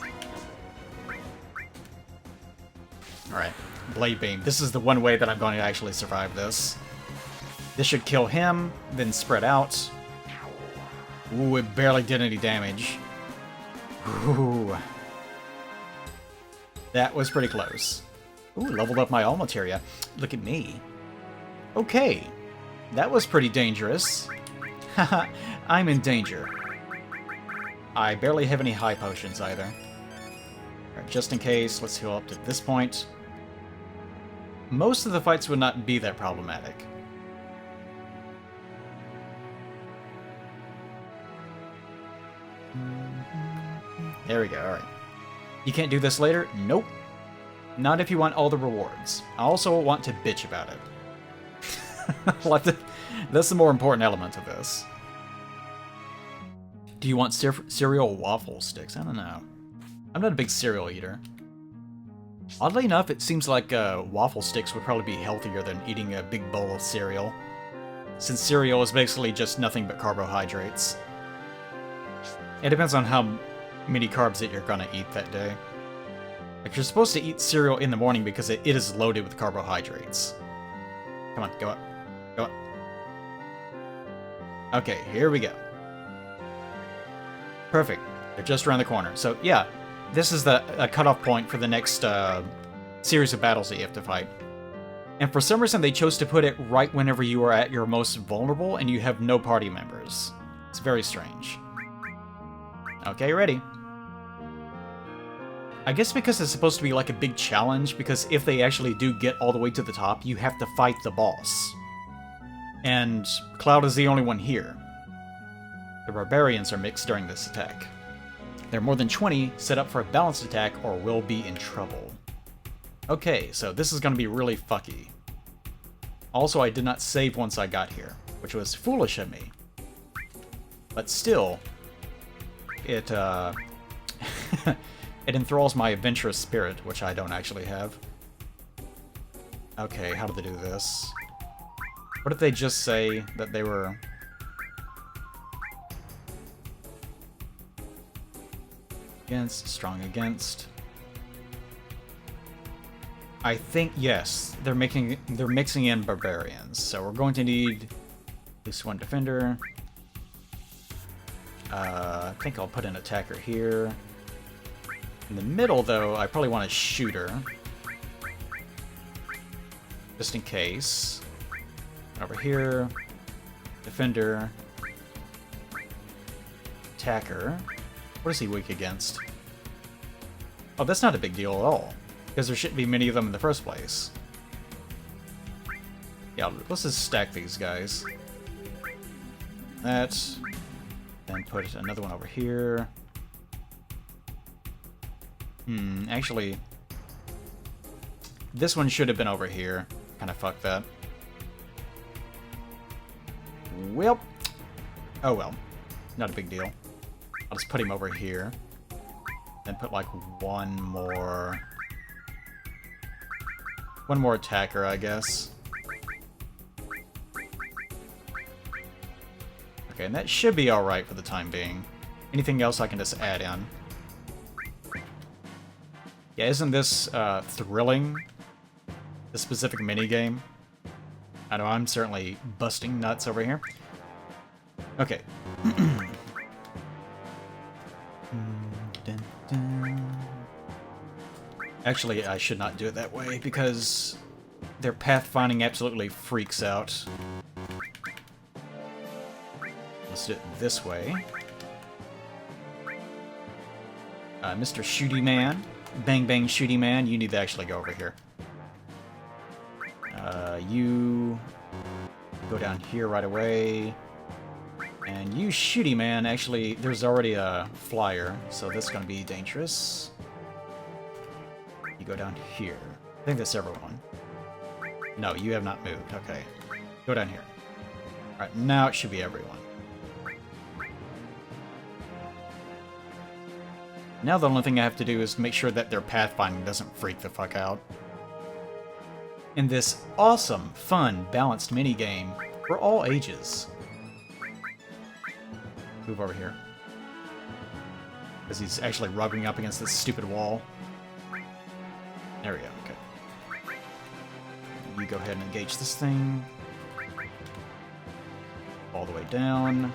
Alright, Blade Beam. This is the one way that I'm going to actually survive this. This should kill him, then spread out. Ooh, it barely did any damage. Ooh. That was pretty close. Ooh, leveled up my all materia. Look at me. Okay. That was pretty dangerous. Haha, I'm in danger. I barely have any high potions either. Alright, just in case, let's heal up to this point. Most of the fights would not be that problematic. There we go, alright. You can't do this later? Nope. Not if you want all the rewards. I also want to bitch about it. That's the more important element of this. Do you want cereal waffle sticks? I don't know. I'm not a big cereal eater. Oddly enough, it seems like waffle sticks would probably be healthier than eating a big bowl of cereal, since cereal is basically just nothing but carbohydrates. It depends on how many carbs that you're gonna eat that day. Like, you're supposed to eat cereal in the morning because it is loaded with carbohydrates. Come on, go up. Go up. Okay, here we go. Perfect. They're just around the corner. So, yeah, this is the cutoff point for the next series of battles that you have to fight. And for some reason, they chose to put it right whenever you are at your most vulnerable and you have no party members. It's very strange. Okay, ready. I guess because it's supposed to be like a big challenge, because if they actually do get all the way to the top, you have to fight the boss. And Cloud is the only one here. The barbarians are mixed during this attack. There are more than 20 set up for a balanced attack or will be in trouble. Okay, so this is going to be really fucky. Also, I did not save once I got here, which was foolish of me. But still, it it enthralls my adventurous spirit, which I don't actually have. Okay, how do they do this? What if they just say that they were... against, strong against... I think, yes, they're mixing in barbarians. So we're going to need at least one defender. I think I'll put an attacker here. In the middle, though, I probably want a shooter. Just in case. Over here. Defender. Attacker. What is he weak against? Oh, that's not a big deal at all, because there shouldn't be many of them in the first place. Yeah, let's just stack these guys. That. Then put another one over here. Actually, this one should have been over here. Kind of fucked that. Well. Oh well. Not a big deal. I'll just put him over here. Then put like one more attacker, I guess. Okay, and that should be alright for the time being. Anything else I can just add in. Yeah, isn't this thrilling? This specific minigame? I know I'm certainly busting nuts over here. Okay. Actually, I should not do it that way, because their pathfinding absolutely freaks out. Let's do it this way. Mr. Shooty Man. Bang Bang Shooty Man, you need to actually go over here. You go down here right away. And you Shooty Man, actually, there's already a flyer, so that's going to be dangerous. You go down here. I think that's everyone. No, you have not moved. Okay. Go down here. Alright, now it should be everyone. Now the only thing I have to do is make sure that their pathfinding doesn't freak the fuck out. In this awesome, fun, balanced minigame for all ages. Move over here. Because he's actually rubbing up against this stupid wall. There we go, okay. You go ahead and engage this thing. All the way down.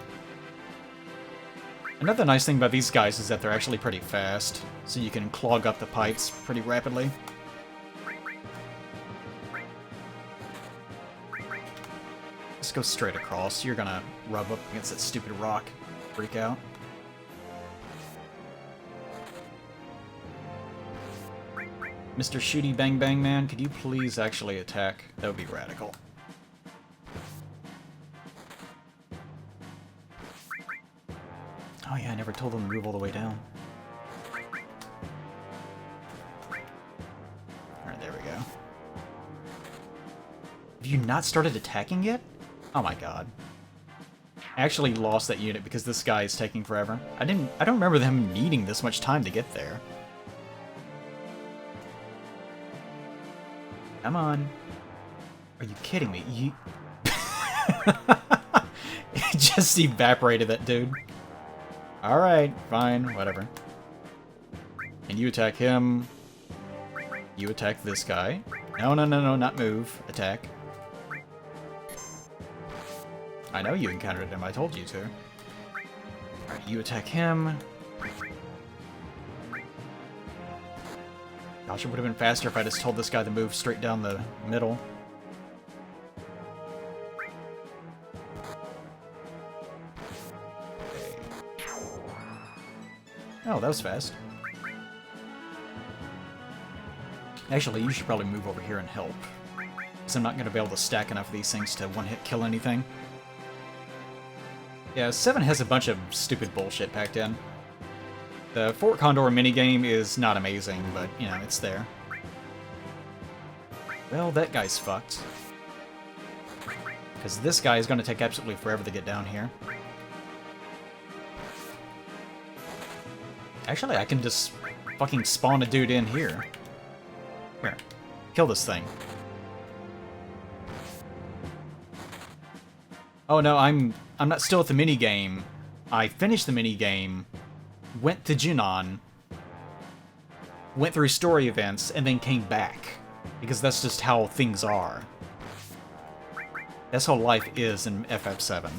Another nice thing about these guys is that they're actually pretty fast, so you can clog up the pipes pretty rapidly. Just go straight across. You're gonna rub up against that stupid rock. Freak out. Mr. Shooty Bang Bang Man, could you please actually attack? That would be radical. Oh yeah, I never told them to move all the way down. you not started attacking yet? Oh my god. I actually lost that unit because this guy is taking forever. I don't remember them needing this much time to get there. Come on. Are you kidding me? You... It just evaporated that dude. Alright, fine, whatever. And you attack him. You attack this guy. No, no, no, no, not move. Attack. I know you encountered him, I told you to. Alright, you attack him. Gosh, it would have been faster if I just told this guy to move straight down the middle. Okay. Oh, that was fast. Actually, you should probably move over here and help. Because I'm not going to be able to stack enough of these things to one-hit kill anything. Yeah, 7 has a bunch of stupid bullshit packed in. The Fort Condor minigame is not amazing, but, you know, it's there. Well, that guy's fucked. Because this guy is going to take absolutely forever to get down here. Actually, I can just fucking spawn a dude in here. Here, kill this thing. Oh no, I'm not still at the minigame. I finished the minigame, went to Junon, went through story events, and then came back. Because that's just how things are. That's how life is in FF7.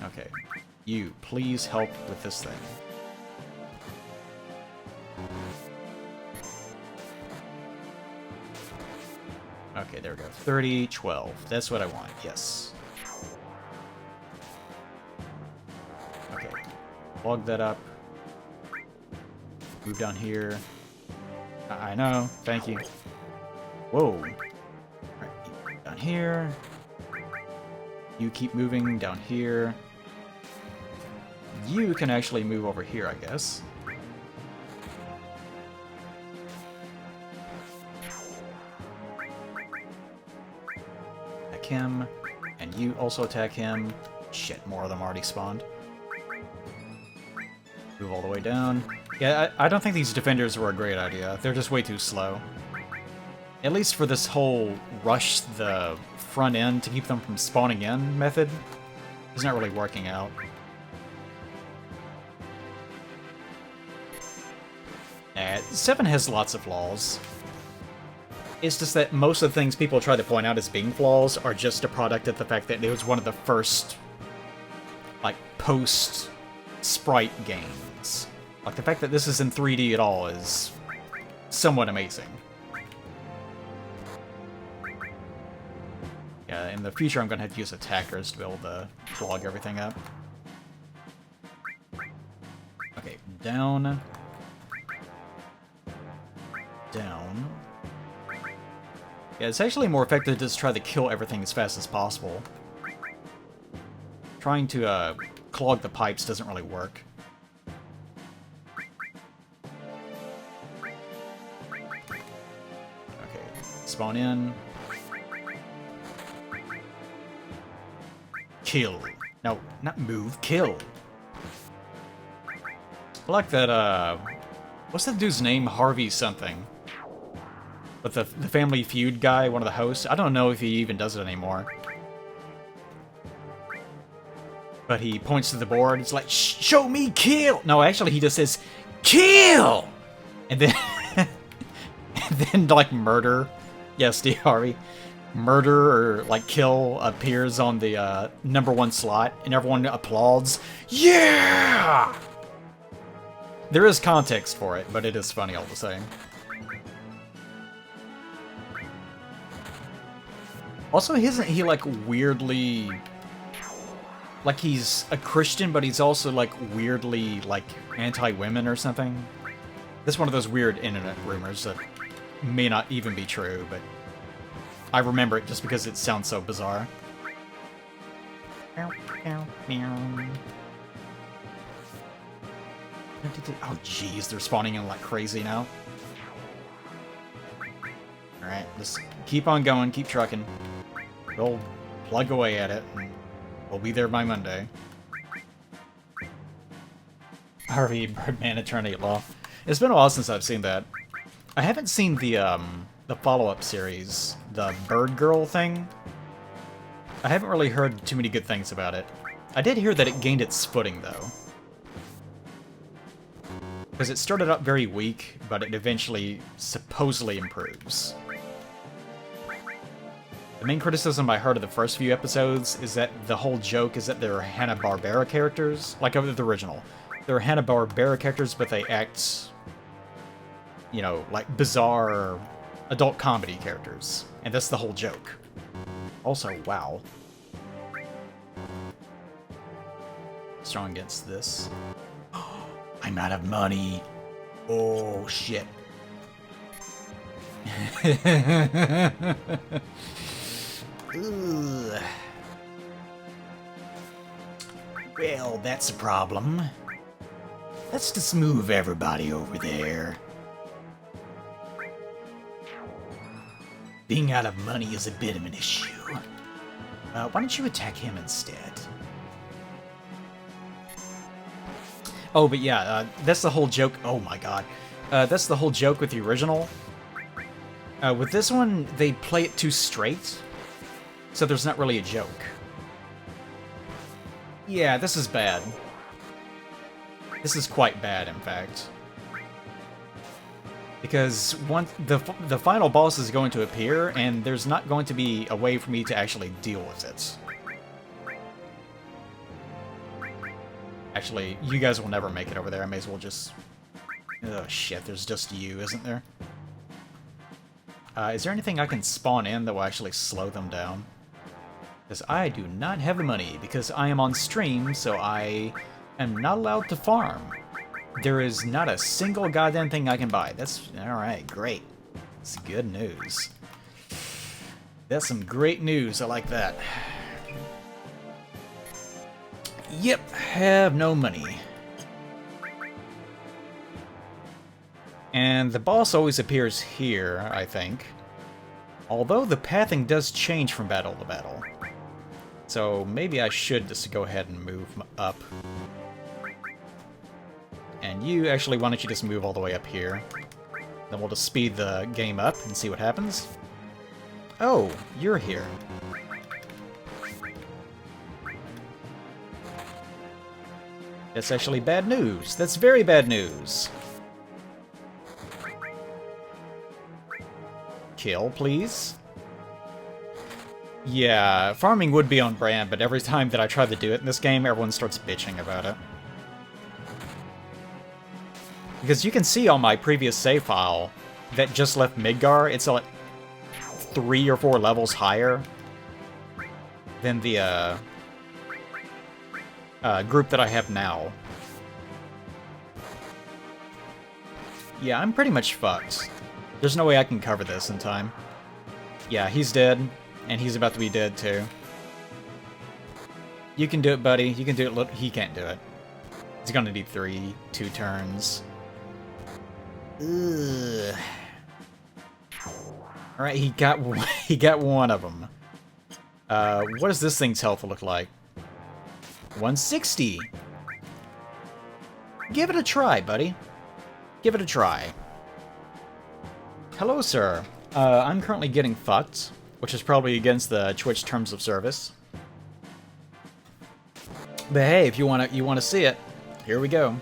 Okay. You, please help with this thing. Okay, there we go. 30, 12. That's what I want, yes. Okay. Log that up. Move down here. I know, thank you. Whoa. Right, down here. You keep moving down here. You can actually move over here, I guess. Attack him. And you also attack him. Shit, more of them already spawned. Move all the way down. Yeah, I don't think these defenders were a great idea. They're just way too slow. At least for this whole rush the front end to keep them from spawning in method. It's not really working out. 7 has lots of flaws. It's just that most of the things people try to point out as being flaws are just a product of the fact that it was one of the first, like, post-sprite games. Like, the fact that this is in 3D at all is somewhat amazing. Yeah, in the future I'm gonna have to use attackers to be able to clog everything up. Okay, down. Down. Yeah, it's actually more effective to just try to kill everything as fast as possible. Trying to clog the pipes doesn't really work. Okay, spawn in. Kill. No, not move, kill. I like that, what's that dude's name? Harvey something. But the Family Feud guy, one of the hosts, I don't know if he even does it anymore. But he points to the board, it's like, show me kill! No, actually he just says, kill! And then, and then like murder. Yes, Steve Harvey. Murder or like kill appears on the #1 slot, and everyone applauds. Yeah! There is context for it, but it is funny all the same. Also, isn't he like weirdly... Like he's a Christian, but he's also like weirdly like anti-women or something? That's one of those weird internet rumors that may not even be true, but I remember it just because it sounds so bizarre. Oh jeez, they're spawning in like crazy now. Alright, let's keep on going, keep trucking. We'll plug away at it, and we'll be there by Monday. Harvey Birdman Attorney at Law. It's been a while since I've seen that. I haven't seen the follow-up series, the Bird Girl thing. I haven't really heard too many good things about it. I did hear that it gained its footing, though. Because it started out very weak, but it eventually supposedly improves. The main criticism I heard of the first few episodes is that the whole joke is that they're Hanna-Barbera characters, like of the original. They're Hanna-Barbera characters, but they act, you know, like bizarre adult comedy characters. And that's the whole joke. Also, wow. Strong against this. I'm out of money. Oh, shit. Ugh. Well, that's a problem. Let's just move everybody over there. Being out of money is a bit of an issue. Why don't you attack him instead? Oh, but yeah, that's the whole joke. Oh my god. That's the whole joke with the original. With this one, they play it too straight, so there's not really a joke. Yeah, this is bad. This is quite bad, in fact. Because once the final boss is going to appear, and there's not going to be a way for me to actually deal with it. Actually, you guys will never make it over there. I may as well just... Oh shit, there's just you, isn't there? Is there anything I can spawn in that will actually slow them down? Because I do not have the money, because I am on stream, so I am not allowed to farm. There is not a single goddamn thing I can buy. That's... Alright, great. That's good news. That's some great news, I like that. Yep, have no money. And the boss always appears here, I think. Although the pathing does change from battle to battle. So maybe I should just go ahead and move up. And you, actually, why don't you just move all the way up here? Then we'll just speed the game up and see what happens. Oh, you're here. That's actually bad news. That's very bad news. Kill, please. Yeah, farming would be on brand, but every time that I try to do it in this game, everyone starts bitching about it. Because you can see on my previous save file that just left Midgar, it's like 3 or 4 levels higher than the group that I have now. Yeah, I'm pretty much fucked. There's no way I can cover this in time. Yeah, he's dead, and he's about to be dead too. You can do it, buddy. You can do it. Look, he can't do it. He's gonna need 2 turns. Ugh. All right, he got one of them. What does this thing's health look like? 160. Give it a try, buddy. Give it a try. Hello, sir. I'm currently getting fucked, which is probably against the Twitch terms of service. But hey, if you wanna see it, here we go.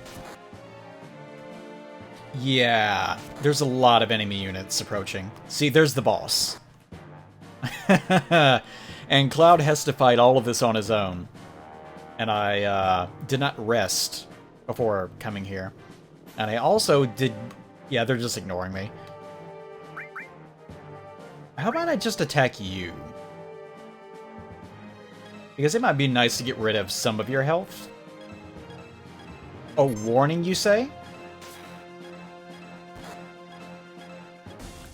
Yeah, there's a lot of enemy units approaching. See, there's the boss. And Cloud has to fight all of this on his own. And I did not rest before coming here. And I also did... Yeah, they're just ignoring me. How about I just attack you? Because it might be nice to get rid of some of your health. A warning, you say?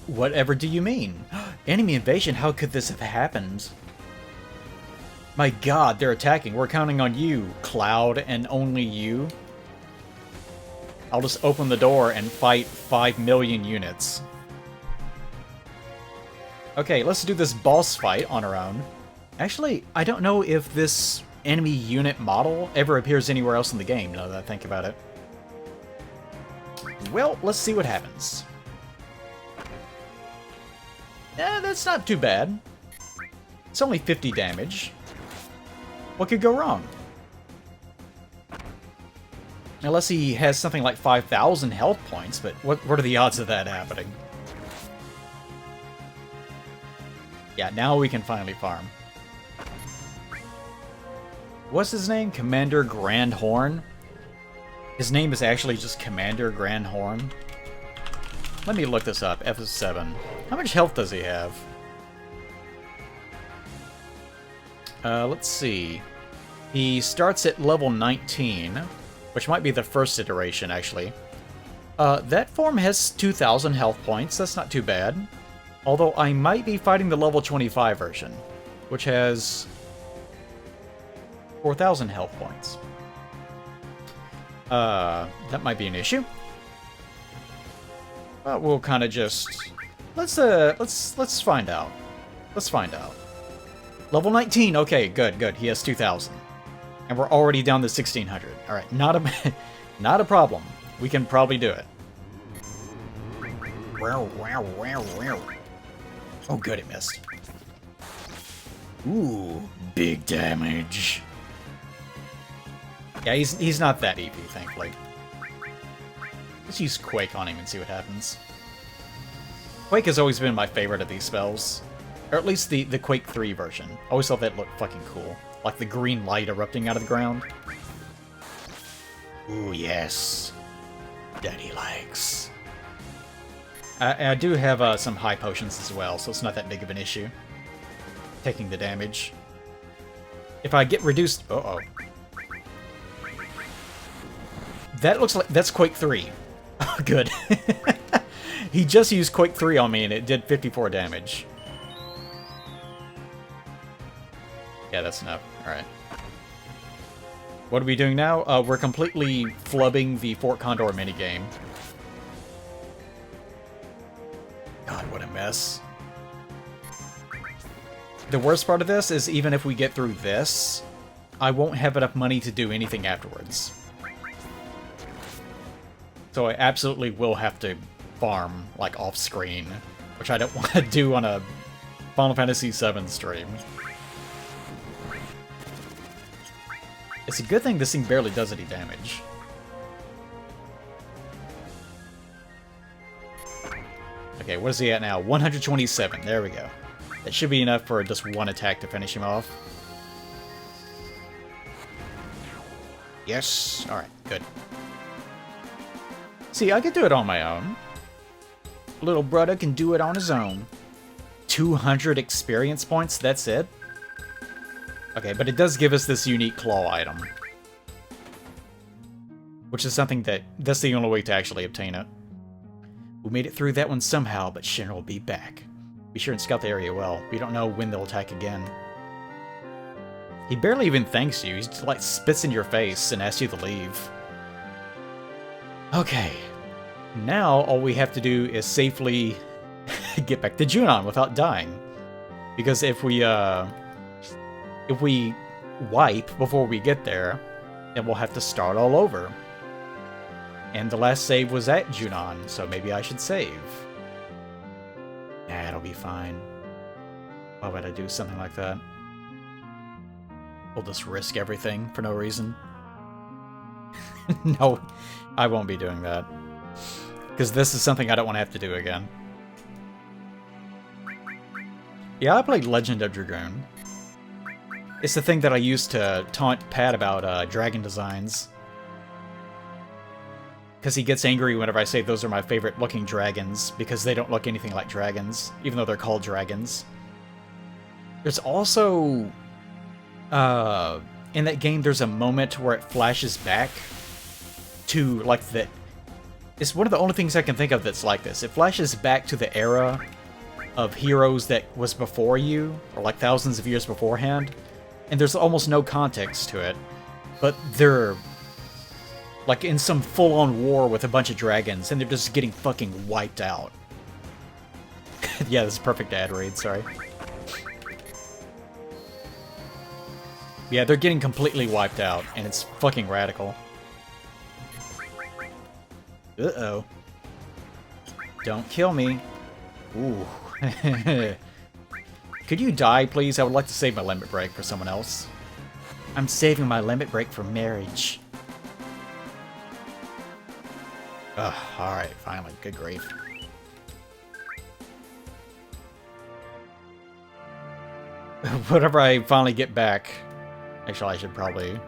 Whatever do you mean? Enemy invasion, how could this have happened? My god, they're attacking. We're counting on you, Cloud, and only you. I'll just open the door and fight 5 million units. Okay, let's do this boss fight on our own. Actually, I don't know if this enemy unit model ever appears anywhere else in the game, now that I think about it. Well, let's see what happens. That's not too bad. It's only 50 damage. What could go wrong? Unless he has something like 5,000 health points, but what are the odds of that happening? Yeah, now we can finally farm. What's his name? Commander Grandhorn? His name is actually just Commander Grandhorn. Let me look this up. F7. How much health does he have? Let's see. He starts at level 19, which might be the first iteration, actually. That form has 2,000 health points. That's not too bad. Although I might be fighting the level 25 version, which has 4,000 health points. That might be an issue. But we'll kind of just let's find out. Let's find out. Level 19. Okay, good. He has 2,000, and we're already down to 1,600. All right, not a problem. We can probably do it. Wow. Oh, good, it missed. Ooh, big damage. Yeah, he's not that EP, thankfully. Let's use Quake on him and see what happens. Quake has always been my favorite of these spells. Or at least the Quake 3 version. I always thought that looked fucking cool. Like the green light erupting out of the ground. Ooh, yes. Daddy likes. I do have some high potions as well, so it's not that big of an issue. Taking the damage. If I get reduced... Uh-oh. That looks like... That's Quake 3. Good. He just used Quake 3 on me and it did 54 damage. Yeah, that's enough. Alright. What are we doing now? We're completely flubbing the Fort Condor minigame. God, what a mess. The worst part of this is even if we get through this, I won't have enough money to do anything afterwards. So I absolutely will have to farm, like, off-screen, which I don't want to do on a Final Fantasy VII stream. It's a good thing this thing barely does any damage. Okay, what is he at now? 127. There we go. That should be enough for just one attack to finish him off. Yes. Alright, good. See, I can do it on my own. Little brother can do it on his own. 200 experience points, that's it? Okay, but it does give us this unique claw item. Which is something that's the only way to actually obtain it. We made it through that one somehow, but Shinra will be back. Be sure and scout the area well. We don't know when they'll attack again. He barely even thanks you. He just, like, spits in your face and asks you to leave. Okay. Now, all we have to do is safely get back to Junon without dying. Because if we wipe before we get there, then we'll have to start all over. And the last save was at Junon, so maybe I should save. Nah, it'll be fine. Why would I do something like that? We'll just risk everything for no reason. No, I won't be doing that. Because this is something I don't want to have to do again. Yeah, I played Legend of Dragoon. It's the thing that I used to taunt Pat about dragon designs. Because he gets angry whenever I say those are my favorite looking dragons, because they don't look anything like dragons, even though they're called dragons. There's also... in that game, there's a moment where it flashes back to, like, the... It's one of the only things I can think of that's like this. It flashes back to the era of heroes that was before you, or like thousands of years beforehand, and there's almost no context to it, but they're like in some full-on war with a bunch of dragons, and they're just getting fucking wiped out. Yeah, this is perfect ad read, sorry. Yeah, they're getting completely wiped out, and it's fucking radical. Uh-oh. Don't kill me. Ooh. Could you die, please? I would like to save my limit break for someone else. I'm saving my limit break for marriage. Ugh, alright, finally. Good grief. Whenever I finally get back... Actually, I should probably...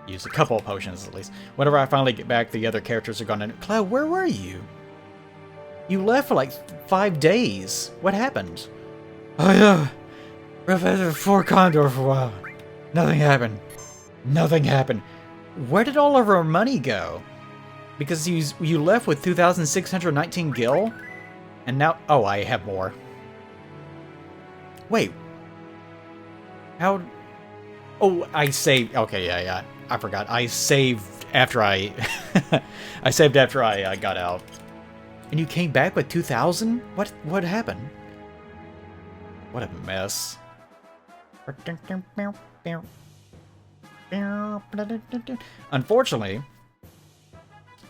use a couple of potions, at least. Whenever I finally get back, the other characters are gonna... Cloud, where were you? You left for like 5 days. What happened? Oh yeah. We've had 4 Condor for a while. Nothing happened. Nothing happened. Where did all of our money go? Because you left with 2,619 gil? And now... Oh, I have more. Wait. How... Oh, I saved... Okay, yeah. I forgot. I saved after I... I saved after I got out. And you came back with 2,000? What happened? What a mess.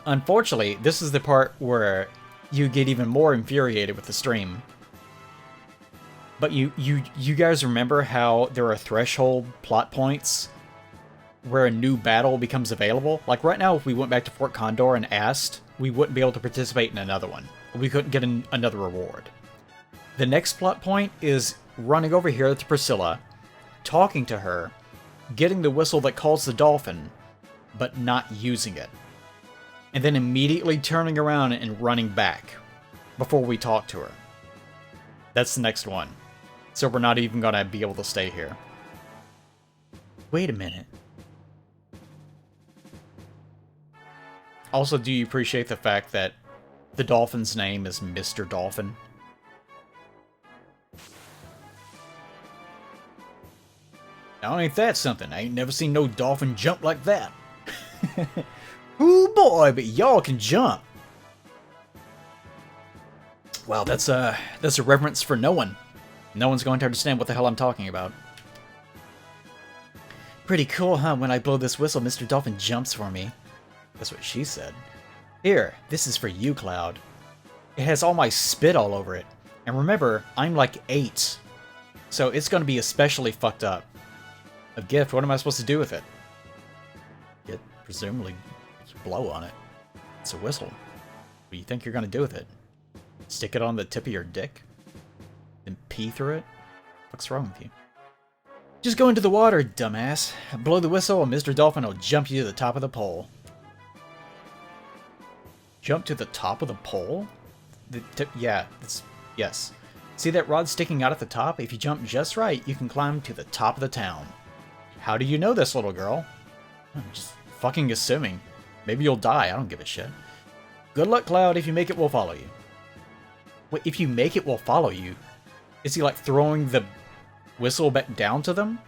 Unfortunately, this is the part where you get even more infuriated with the stream. But you guys remember how there are threshold plot points where a new battle becomes available? Like right now, if we went back to Fort Condor and asked, we wouldn't be able to participate in another one. We couldn't get another reward. The next plot point is running over here to Priscilla, talking to her, getting the whistle that calls the dolphin, but not using it. And then immediately turning around and running back before we talk to her. That's the next one. So we're not even gonna be able to stay here. Wait a minute. Also, do you appreciate the fact that the dolphin's name is Mr. Dolphin? Now ain't that something? I ain't never seen no dolphin jump like that. Ooh boy, but y'all can jump. Well, that's a reference for no one. No one's going to understand what the hell I'm talking about. Pretty cool, huh? When I blow this whistle, Mr. Dolphin jumps for me. That's what she said. Here, this is for you, Cloud. It has all my spit all over it. And remember, I'm like 8. So it's going to be especially fucked up. A gift, what am I supposed to do with it? Presumably, blow on it. It's a whistle. What do you think you're going to do with it? Stick it on the tip of your dick? Then pee through it? What's wrong with you? Just go into the water, dumbass. Blow the whistle and Mr. Dolphin will jump you to the top of the pole. Jump to the top of the pole? Yeah, yes. See that rod sticking out at the top? If you jump just right, you can climb to the top of the town. How do you know this, little girl? I'm just fucking assuming. Maybe you'll die, I don't give a shit. Good luck, Cloud. If you make it, we'll follow you. Wait, if you make it, we'll follow you? Is he like throwing the whistle back down to them?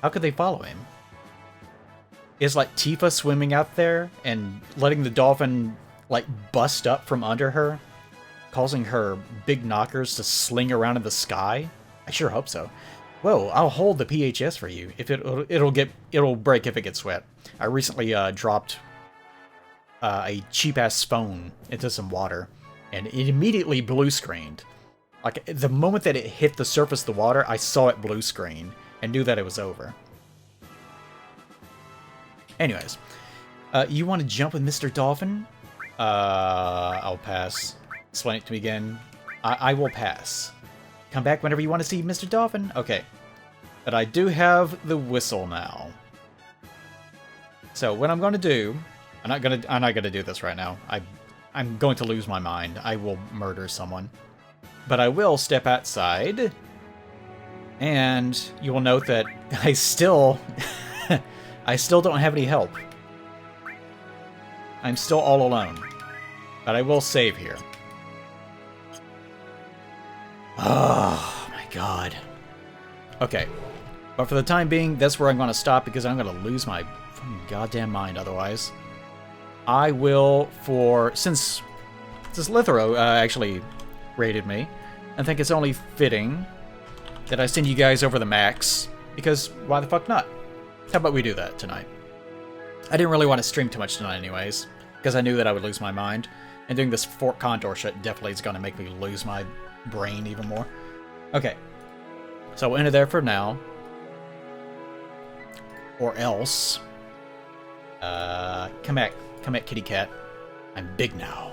How could they follow him? Is like Tifa swimming out there and letting the dolphin like bust up from under her, causing her big knockers to sling around in the sky? I sure hope so. Whoa, I'll hold the PHS for you. If it'll break if it gets wet. I recently dropped a cheap-ass phone into some water, and it immediately blue screened. Like, the moment that it hit the surface of the water, I saw it blue screen, and knew that it was over. Anyways, you want to jump with Mr. Dolphin? I'll pass. Explain it to me again. I will pass. Come back whenever you want to see Mr. Dolphin? Okay. But I do have the whistle now. So what I'm going to do... I'm not gonna do this right now. I'm going to lose my mind. I will murder someone. But I will step outside. And you will note that I still... I still don't have any help. I'm still all alone. But I will save here. Oh my god. Okay. But for the time being, that's where I'm going to stop because I'm going to lose my fucking goddamn mind otherwise. I will, since Since Lithero actually raided me, I think it's only fitting that I send you guys over the max, because why the fuck not? How about we do that tonight? I didn't really want to stream too much tonight anyways, because I knew that I would lose my mind, and doing this Fort Condor shit definitely is going to make me lose my brain even more. Okay, so we'll end it there for now. Or else... come back, kitty cat. I'm big now.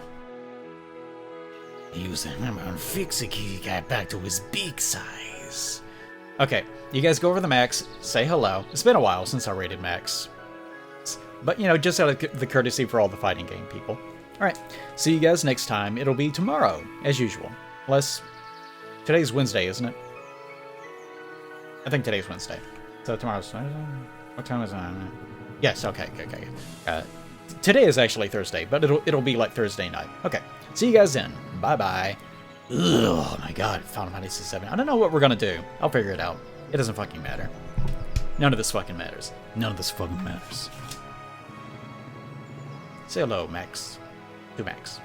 Use the hammer and fix the kitty cat back to his big size. Okay, you guys go over the max, say hello. It's been a while since I rated max. But, you know, just out of the courtesy for all the fighting game people. Alright, see you guys next time. It'll be tomorrow, as usual. Unless, today's Wednesday, isn't it? I think today's Wednesday. So tomorrow's... What time is it? Yes, okay. Today is actually Thursday, but it'll be like Thursday night. Okay, see you guys then. Bye-bye. Oh my god, Final Fantasy VII. I don't know what we're gonna do. I'll figure it out. It doesn't fucking matter. None of this fucking matters. None of this fucking matters. Say hello, Max. To Max.